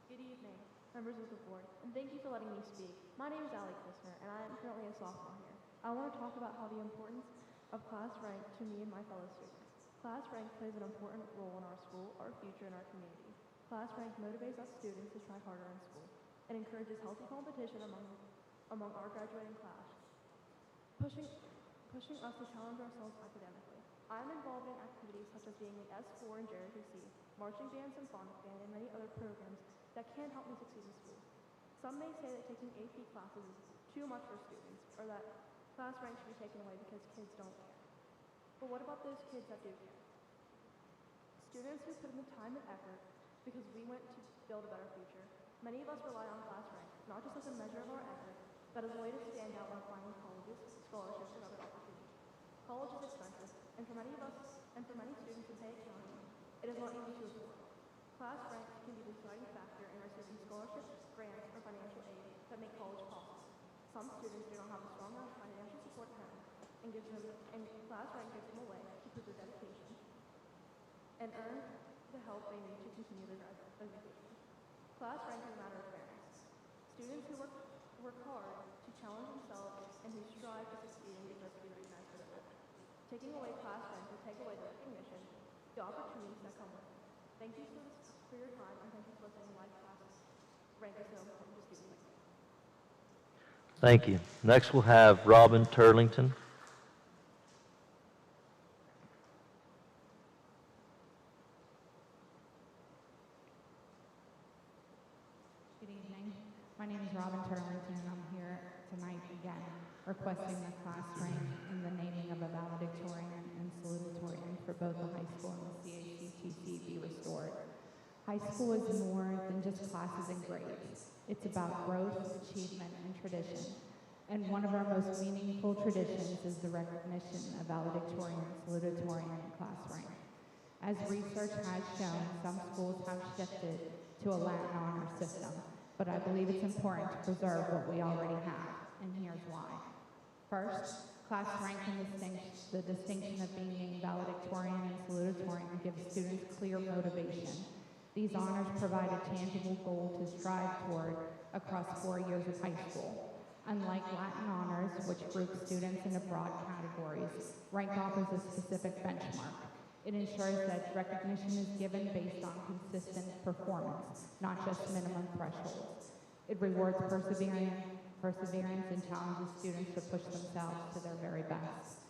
Good evening, members of the board, and thank you for letting me speak. My name is Ali Christner, and I am currently a sophomore here. I want to talk about how the importance of class rank to me and my fellow students. Class rank plays an important role in our school, our future, and our community. Class rank motivates us students to try harder in school. It encourages healthy competition among our graduating class, pushing us to challenge ourselves academically. I am involved in activities such as being in S4 and JROTC, marching band, symphonic band, and many other programs that can help me succeed in school. Some may say that taking AP classes is too much for students, or that class rank should be taken away because kids don't care. But what about those kids that do care? Students who put in the time and effort because we went to build a better future. Many of us rely on class rank, not just as a measure of our effort, but as a way to stand out when applying to colleges, scholarships, and other opportunities. College is expensive, and for many of us, and for many students in Fayette County, it is not easy to afford. Class rank can be the deciding factor in receiving scholarships, grants, or financial aid that make college possible. Some students do not have a strong enough financial support at home, and class rank gives them a way to prove their dedication and earn the help they need to continue their graduate education. Class rank is a matter of fairness. Students who work hard to challenge themselves and who strive to succeed and deserve to be recognized for their effort. Taking away class rank will take away the recognition, the opportunities that come with it. Thank you for your time, and thank you for listening to my class. Rank is so important to students like me. Thank you. Next, we'll have Robin Turlington. Good evening. My name is Robin Turlington, and I'm here tonight again requesting the class rank in the naming of a valedictorian and salutatorian for both the high school and the CACTC be restored. High school is more than just classes and grades. It's about growth, achievement, and tradition. And one of our most meaningful traditions is the recognition of valedictorian, salutatorian, and class rank. As research has shown, some schools have shifted to a Latin honor system, but I believe it's important to preserve what we already have, and here's why. First, class rank and the distinction of being named valedictorian and salutatorian gives students clear motivation. These honors provide a tangible goal to strive toward across 4 years of high school. Unlike Latin honors, which group students into broad categories, rank offers a specific benchmark. It ensures that recognition is given based on consistent performance, not just minimum thresholds. It rewards perseverance and challenges students to push themselves to their very best.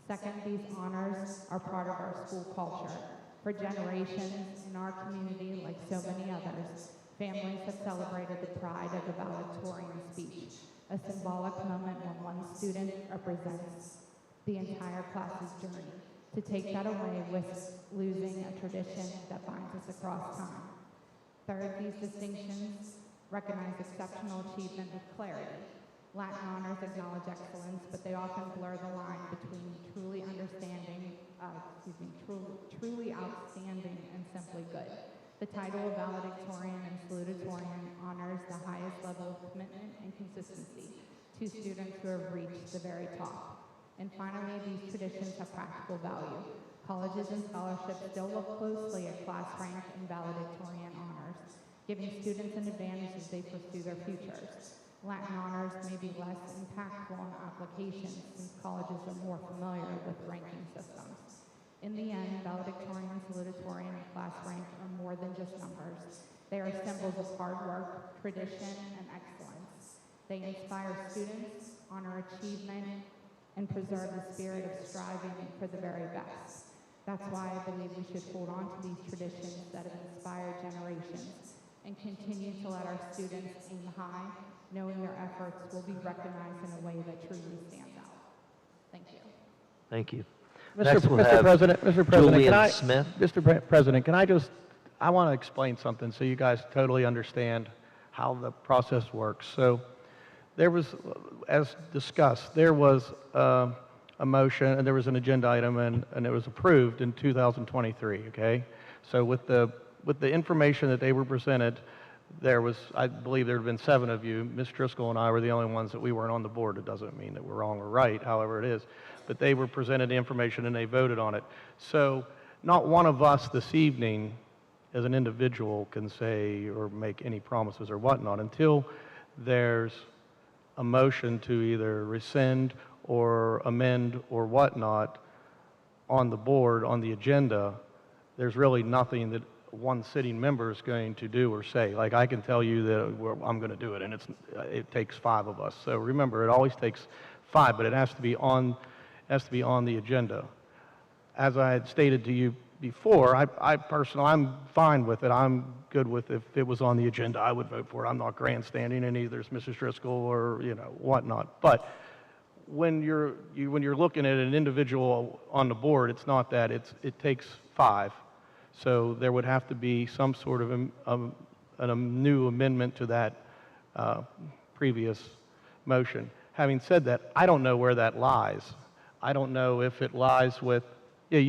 Second, these honors are part of our school culture. For generations in our community, like so many others, families have celebrated the pride of the valedictorian speech, a symbolic moment when one student represents the entire class's journey. To take that away risks losing a tradition that binds us across time. Third, these distinctions recognize exceptional achievement with clarity. Latin honors acknowledge excellence, but they often blur the line between truly outstanding and simply good. The title of valedictorian and salutatorian honors the highest level of commitment and consistency to students who have reached the very top. And finally, these traditions have practical value. Colleges and scholarships still look closely at class rank and valedictorian honors, giving students an advantage as they pursue their futures. Latin honors may be less impactful on applications since colleges are more familiar with ranking systems. In the end, valedictorian, salutatorian, and class rank are more than just numbers. They are symbols of hard work, tradition, and excellence. They inspire students, honor achievement, and preserve the spirit of striving for the very best. That's why I believe we should hold on to these traditions that have inspired generations and continue to let our students aim high, knowing their efforts will be recognized in a way that truly stands out. Thank you. Thank you. Mr. President, Julian Smith. Mr. President, I want to explain something so you guys totally understand how the process works. So there was, as discussed, there was a motion and there was an agenda item and it was approved in 2023, okay? So with the information that they were presented, there was, I believe there had been 7 of you. Ms. Driscoll and I were the only ones that we weren't on the board. It doesn't mean that we're wrong or right, however it is. But they were presented the information and they voted on it. So not one of us this evening as an individual can say or make any promises or whatnot until there's a motion to either rescind or amend or whatnot on the board, on the agenda. There's really nothing that one sitting member is going to do or say. Like, I can tell you that I'm going to do it, and it takes 5 of us. So remember, it always takes 5, but it has to be on the agenda. As I had stated to you before, I personally, I'm fine with it. I'm good with if it was on the agenda, I would vote for it. I'm not grandstanding, and either it's Mrs. Driscoll or whatnot. But when you're looking at an individual on the board, it's not that. It takes 5. So there would have to be some sort of a new amendment to that previous motion. Having said that, I don't know where that lies. I don't know if it lies with, I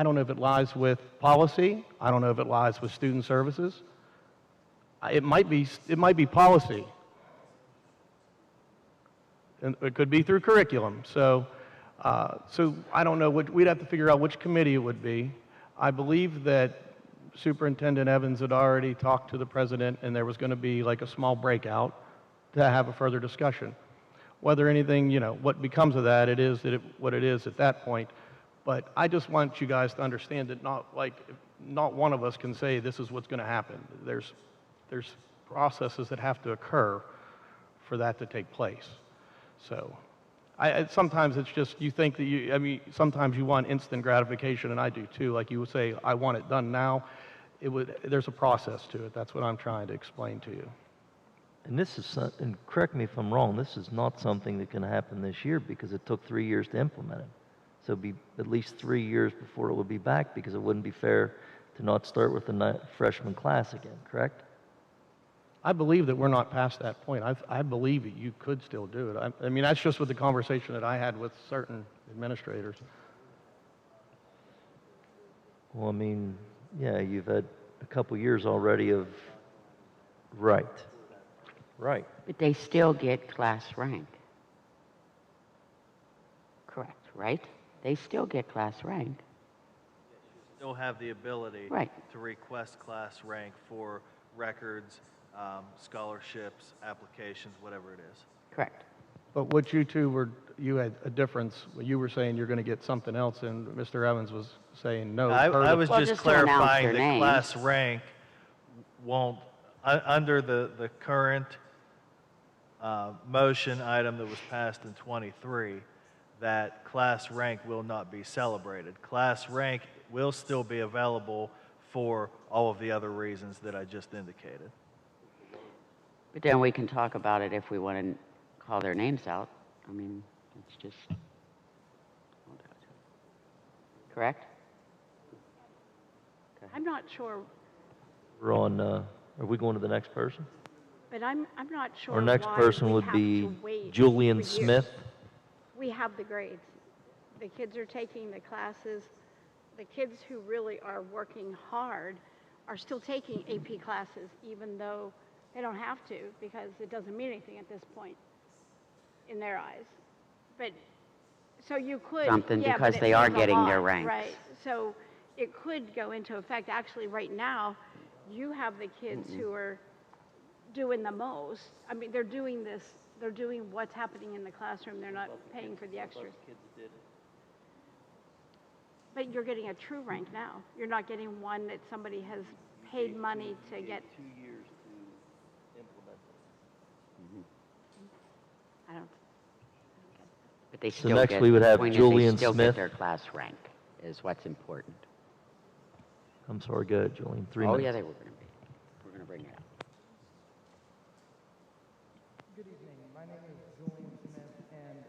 don't know if it lies with policy. I don't know if it lies with student services. It might be policy. And it could be through curriculum. So I don't know. We'd have to figure out which committee it would be. I believe that Superintendent Evans had already talked to the president, and there was going to be like a small breakout to have a further discussion. Whether anything, what becomes of that, it is what it is at that point. But I just want you guys to understand that not one of us can say this is what's going to happen. There's processes that have to occur for that to take place. So sometimes it's just, you think that sometimes you want instant gratification, and I do too. Like you would say, I want it done now. There's a process to it. That's what I'm trying to explain to you. And this is, and correct me if I'm wrong, this is not something that can happen this year because it took 3 years to implement it. So it'd be at least 3 years before it would be back because it wouldn't be fair to not start with the freshman class again, correct? I believe that we're not past that point. I believe that you could still do it. I mean, that's just with the conversation that I had with certain administrators. Well, I mean, yeah, you've had a couple years already of, right. But they still get class rank. Correct, right? They still get class rank. Still have the ability Right. to request class rank for records, scholarships, applications, whatever it is. Correct. But what you had a difference. You were saying you're going to get something else, and Mr. Evans was saying no. I was Well, just just to announce clarifying their that names. class rank won't, under the current motion item that was passed in 23, that class rank will not be celebrated. Class rank will still be available for all of the other reasons that I just indicated. But then we can talk about it if we want to call their names out. I mean, it's just... Correct? I'm not sure. We're on, are we going to the next person? But I'm not sure Our next why person we would have be to wait Julian for years. Smith. We have the grades. The kids are taking the classes. The kids who really are working hard are still taking AP classes, even though they don't have to, because it doesn't mean anything at this point in their eyes. But, so you could. Something yeah, because but it they are means a getting lot, their ranks. Right, so it could go into effect. Actually, right now, you have the kids who are doing the most. I mean, they're doing this, they're doing what's happening in the classroom. They're not paying for the extras. But you're getting a true rank now. You're not getting one that somebody has paid money to get. 2 years to implement it. I don't. But they So still next get, we would have point is Julian they still Smith. get their class rank, is what's important. I'm sorry, go ahead, Julian. 3 Oh, minutes. yeah, they were going to be. We're going to bring it up. Good evening. My name is Julian Smith, and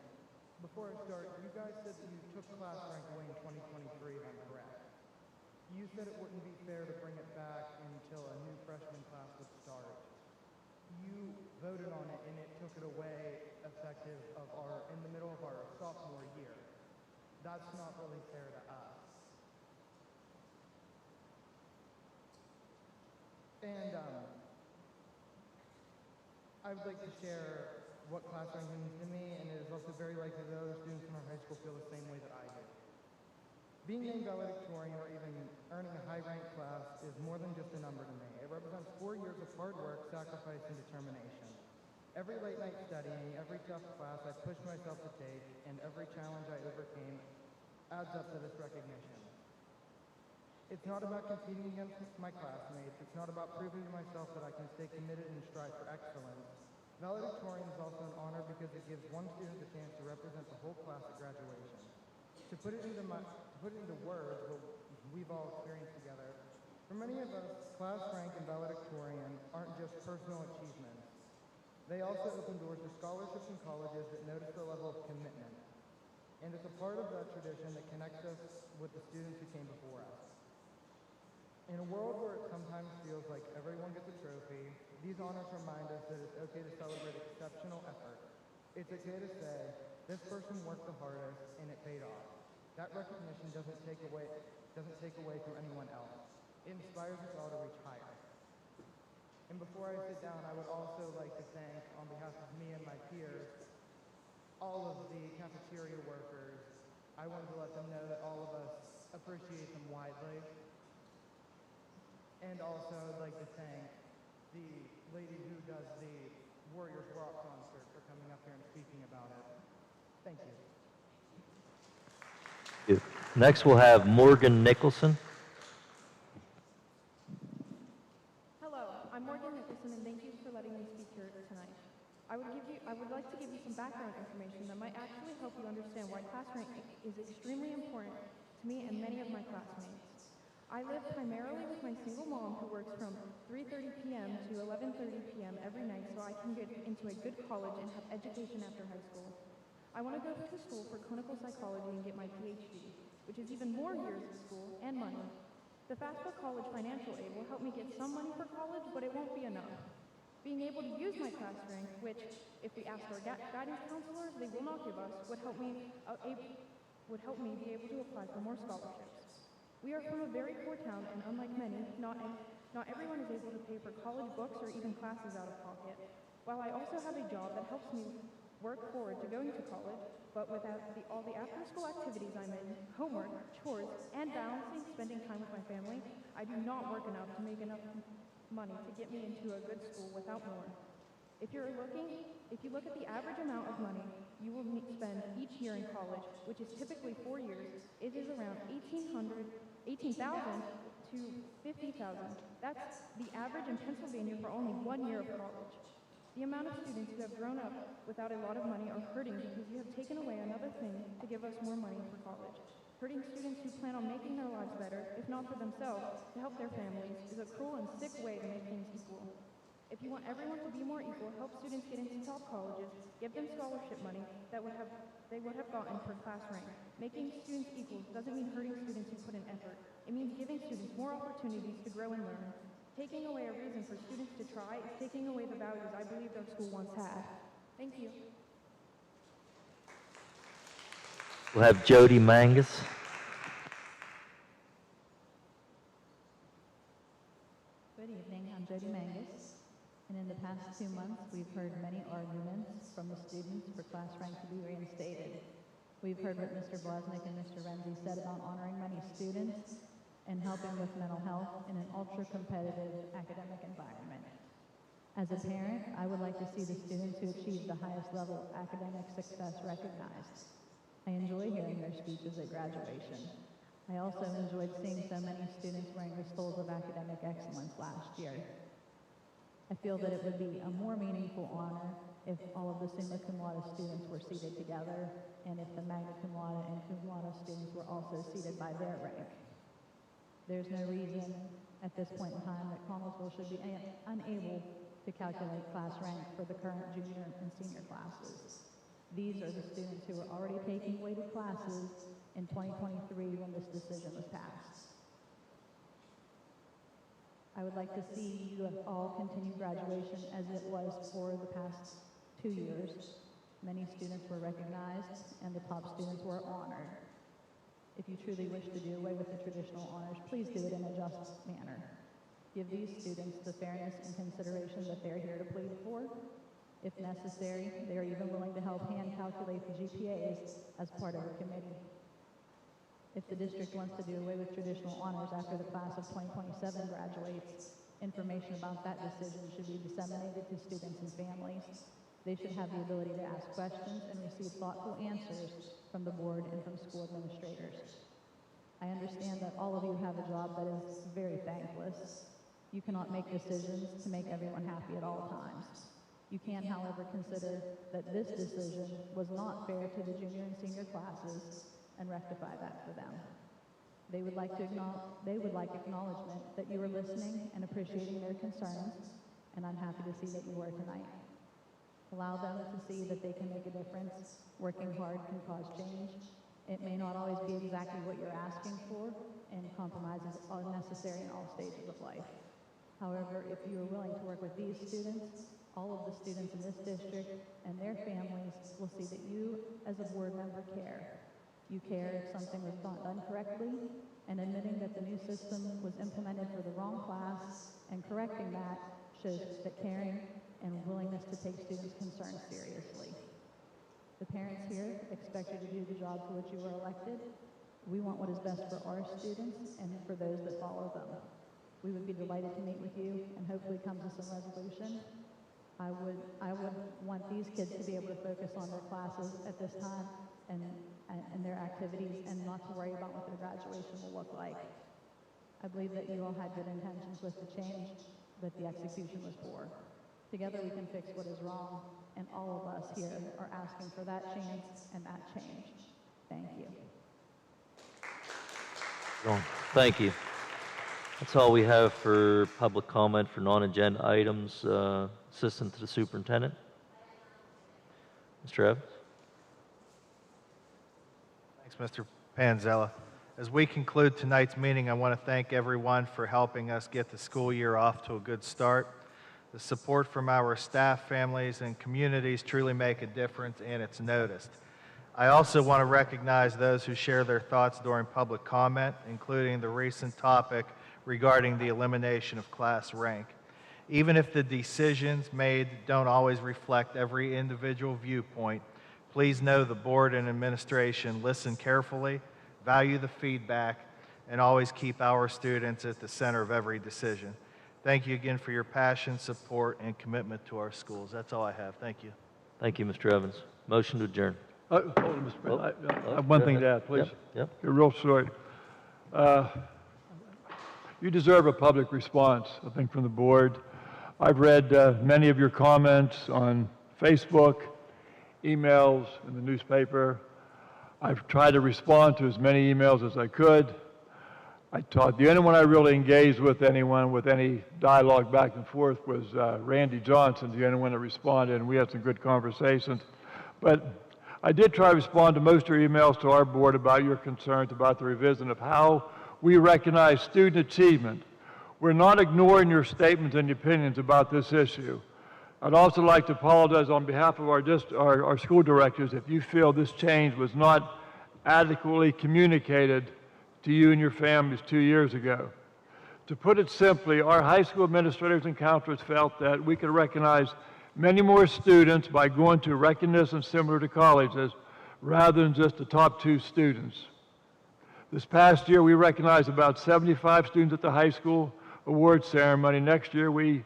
before I start, you guys said that you took class rank away in 2023, if I'm correct. You said it wouldn't be fair to bring it back until a new freshman class would start. You voted on it, and it took it away effective in the middle of our sophomore year. That's not really fair to us. And I would like to share what class rank means to me, and it is also very likely that other students in our high school feel the same way that I do. Being named valedictorian or even earning a high-ranked class is more than just a number to me. It represents 4 years of hard work, sacrifice, and determination. Every late night studying, every tough class I pushed myself to take, and every challenge I overcame adds up to this recognition. It's not about competing against my classmates. It's not about proving to myself that I can stay committed and strive for excellence. Valedictorian is also an honor because it gives one student the chance to represent the whole class at graduation. To put it into words, what we've all experienced together, for many of us, class rank and valedictorian aren't just personal achievements. They also open doors to scholarships and colleges that notice the level of commitment. And it's a part of that tradition that connects us with the students who came before us. In a world where it sometimes feels like everyone gets a trophy, these honors remind us that it's okay to celebrate exceptional effort. It's okay to say, this person worked the hardest and it paid off. That recognition doesn't take away from anyone else. It inspires us all to reach higher. And before I sit down, I would also like to thank, on behalf of me and my peers, all of the cafeteria workers. I wanted to let them know that all of us appreciate them widely. And also, I'd like to thank the lady who does the Warriors Rock concert for coming up here and speaking about it. Thank you. Next, we'll have Morgan Nicholson. Hello, I'm Morgan Nicholson, and thank you for letting me speak here tonight. I would like to give you some background information that might actually help you understand why class rank is extremely important to me and many of my classmates. I live primarily with my single mom who works from 3:30 p.m. to 11:30 p.m. every night so I can get into a good college and have education after high school. I want to go to school for clinical psychology and get my PhD, which is even more years of school and money. The FAFSA College financial aid will help me get some money for college, but it won't be enough. Being able to use my class rank, which, if we ask our guidance counselors, they will not give us, would help me be able to apply for more scholarships. We are from a very poor town, and unlike many, not everyone is able to pay for college books or even classes out of pocket. While I also have a job that helps me work forward to going to college, but without all the after-school activities I'm in, homework, chores, and balancing spending time with my family, I do not work enough to make enough money to get me into a good school without more. If you look at the average amount of money you will spend each year in college, which is typically 4 years, it is around $18,000 to $50,000. That's the average in Pennsylvania for only 1 year of college. The amount of students who have grown up without a lot of money are hurting because you have taken away another thing to give us more money for college. Hurting students who plan on making their lives better, if not for themselves, to help their families, is a cruel and sick way to make things equal. If you want everyone to be more equal, help students get into top colleges, give them scholarship money that they would have gotten for class rank. Making students equal doesn't mean hurting students who put in effort. It means giving students more opportunities to grow and learn. Taking away a reason for students to try is taking away the values I believed our school once had. Thank you. We'll have Jody Mangus. Good evening, I'm Jody Mangus, and in the past 2 months, we've heard many arguments from the students for class rank to be reinstated. We've heard what Mr. Blaznik and Mr. Renzi said about honoring many students and helping with mental health in an ultra-competitive academic environment. As a parent, I would like to see the students who achieve the highest level of academic success recognized. I enjoy hearing their speeches at graduation. I also enjoyed seeing so many students wearing the stoles of academic excellence last year. I feel that it would be a more meaningful honor if all of the summa cum laude students were seated together, and if the magna cum laude and cum laude students were also seated by their rank. There's no reason at this point in time that Connellsville should be unable to calculate class rank for the current junior and senior classes. These are the students who are already taking weighted classes in 2023 when this decision was passed. I would like to see you all continue graduation as it was for the past 2 years. Many students were recognized and the top students were honored. If you truly wish to do away with the traditional honors, please do it in a just manner. Give these students the fairness and consideration that they're here to plead for. If necessary, they are even willing to help hand calculate the GPAs as part of a committee. If the district wants to do away with traditional honors after the class of 2027 graduates, information about that decision should be disseminated to students and families. They should have the ability to ask questions and receive thoughtful answers from the board and from school administrators. I understand that all of you have a job that is very thankless. You cannot make decisions to make everyone happy at all times. You can, however, consider that this decision was not fair to the junior and senior classes and rectify that for them. They would like acknowledgement that you are listening and appreciating their concerns, and I'm happy to see that you are tonight. Allow them to see that they can make a difference. Working hard can cause change. It may not always be exactly what you're asking for, and compromises are necessary in all stages of life. However, if you are willing to work with these students, all of the students in this district and their families will see that you, as a board member, care. You care if something was done correctly, and admitting that the new system was implemented for the wrong class and correcting that shows that caring and willingness to take students' concerns seriously. The parents here expect you to do the job for which you were elected. We want what is best for our students and for those that follow them. We would be delighted to meet with you and hopefully come to some resolution. I would want these kids to be able to focus on their classes at this time and their activities and not to worry about what their graduation will look like. I believe that you all had good intentions with the change, but the execution was poor. Together we can fix what is wrong, and all of us here are asking for that chance and that change. Thank you. Thank you. That's all we have for public comment for non-agenda items. Assistant to the Superintendent. Mr. Evans. Thanks, Mr. Panzella. As we conclude tonight's meeting, I want to thank everyone for helping us get the school year off to a good start. The support from our staff, families, and communities truly make a difference, and it's noticed. I also want to recognize those who share their thoughts during public comment, including the recent topic regarding the elimination of class rank. Even if the decisions made don't always reflect every individual viewpoint, please know the board and administration listen carefully, value the feedback, and always keep our students at the center of every decision. Thank you again for your passion, support, and commitment to our schools. That's all I have. Thank you. Thank you, Mr. Evans. Motion to adjourn. Hold on, Mr. President. I have one thing to add, please. Yep. You're real short. You deserve a public response, I think, from the board. I've read many of your comments on Facebook, emails, in the newspaper. I've tried to respond to as many emails as I could. The only one I really engaged with anyone with any dialogue back and forth was Randy Johnson, the only one that responded, and we had some good conversations. But I did try to respond to most of your emails to our board about your concerns about the revision of how we recognize student achievement. We're not ignoring your statements and opinions about this issue. I'd also like to apologize on behalf of our school directors if you feel this change was not adequately communicated to you and your families 2 years ago. To put it simply, our high school administrators and counselors felt that we could recognize many more students by going to recognition similar to colleges rather than just the top 2 students. This past year, we recognized about 75 students at the high school award ceremony. Next year, we'll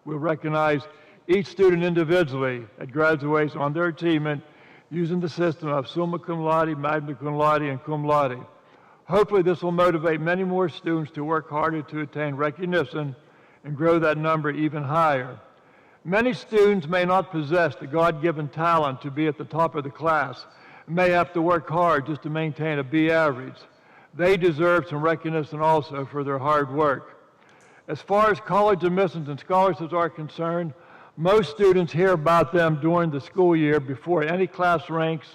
recognize each student individually at graduation on their achievement using the system of summa cum laude, magna cum laude, and cum laude. Hopefully, this will motivate many more students to work harder to attain recognition and grow that number even higher. Many students may not possess the God-given talent to be at the top of the class and may have to work hard just to maintain a B average. They deserve some recognition also for their hard work. As far as college admissions and scholarships are concerned, most students hear about them during the school year before any class ranks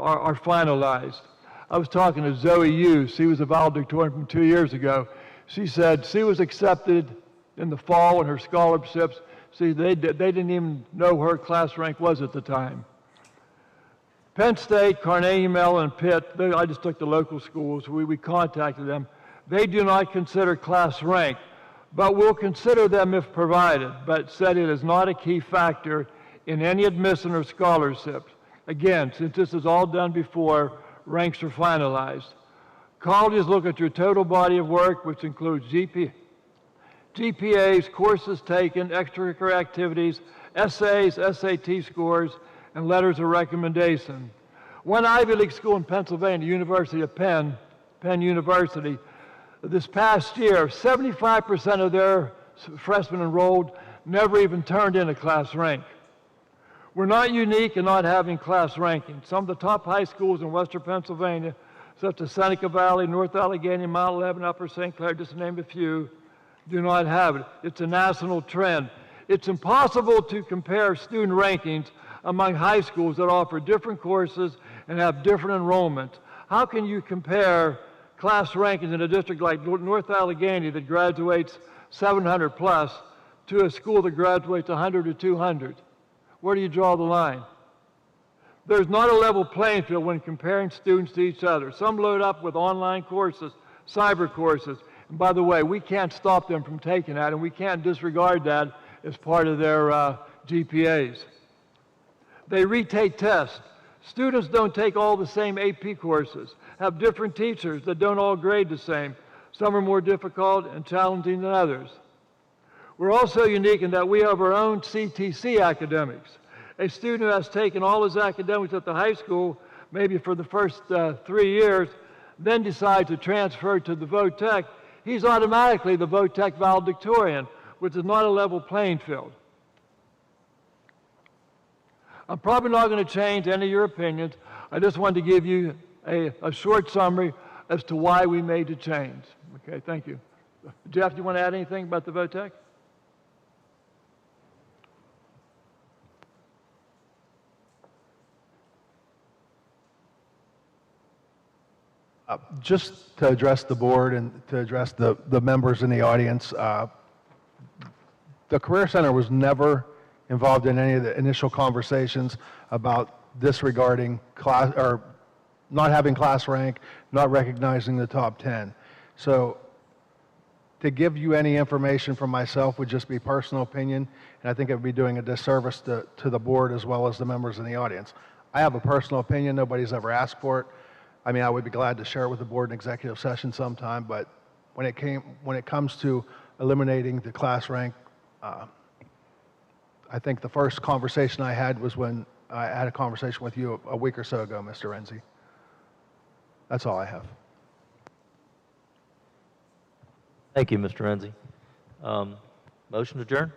are finalized. I was talking to Zoe Hughes. She was a valedictorian from 2 years ago. She said she was accepted in the fall in her scholarships. See, they didn't even know where her class rank was at the time. Penn State, Carnegie Mellon, and Pitt, I just took the local schools. We contacted them. They do not consider class rank, but will consider them if provided, but said it is not a key factor in any admission or scholarships. Again, since this is all done before ranks are finalized. Colleges look at your total body of work, which includes GPAs, courses taken, extracurricular activities, essays, SAT scores, and letters of recommendation. One Ivy League school in Pennsylvania, University of Penn University, this past year, 75% of their freshmen enrolled never even turned in a class rank. We're not unique in not having class rankings. Some of the top high schools in western Pennsylvania, such as Seneca Valley, North Allegheny, Mount Lebanon, Upper St. Clair, just to name a few, do not have it. It's a national trend. It's impossible to compare student rankings among high schools that offer different courses and have different enrollment. How can you compare class rankings in a district like North Allegheny that graduates 700 plus to a school that graduates 100 or 200? Where do you draw the line? There's not a level playing field when comparing students to each other. Some load up with online courses, cyber courses. And by the way, we can't stop them from taking that, and we can't disregard that as part of their GPAs. They retake tests. Students don't take all the same AP courses, have different teachers that don't all grade the same. Some are more difficult and challenging than others. We're also unique in that we have our own CTC academics. A student who has taken all his academics at the high school, maybe for the first 3 years, then decides to transfer to the VOTEC, he's automatically the VOTEC valedictorian, which is not a level playing field. I'm probably not going to change any of your opinions. I just wanted to give you a short summary as to why we made the change. Okay, thank you. Jeff, do you want to add anything about the VOTEC? Just to address the board and to address the members in the audience, the Career Center was never involved in any of the initial conversations about disregarding class or not having class rank, not recognizing the top 10. So to give you any information from myself would just be personal opinion, and I think it would be doing a disservice to the board as well as the members in the audience. I have a personal opinion. Nobody's ever asked for it. I mean, I would be glad to share it with the board in executive session sometime, but when it comes to eliminating the class rank, I think the first conversation I had was when I had a conversation with you a week or so ago, Mr. Renzi. That's all I have. Thank you, Mr. Renzi. Motion to adjourn?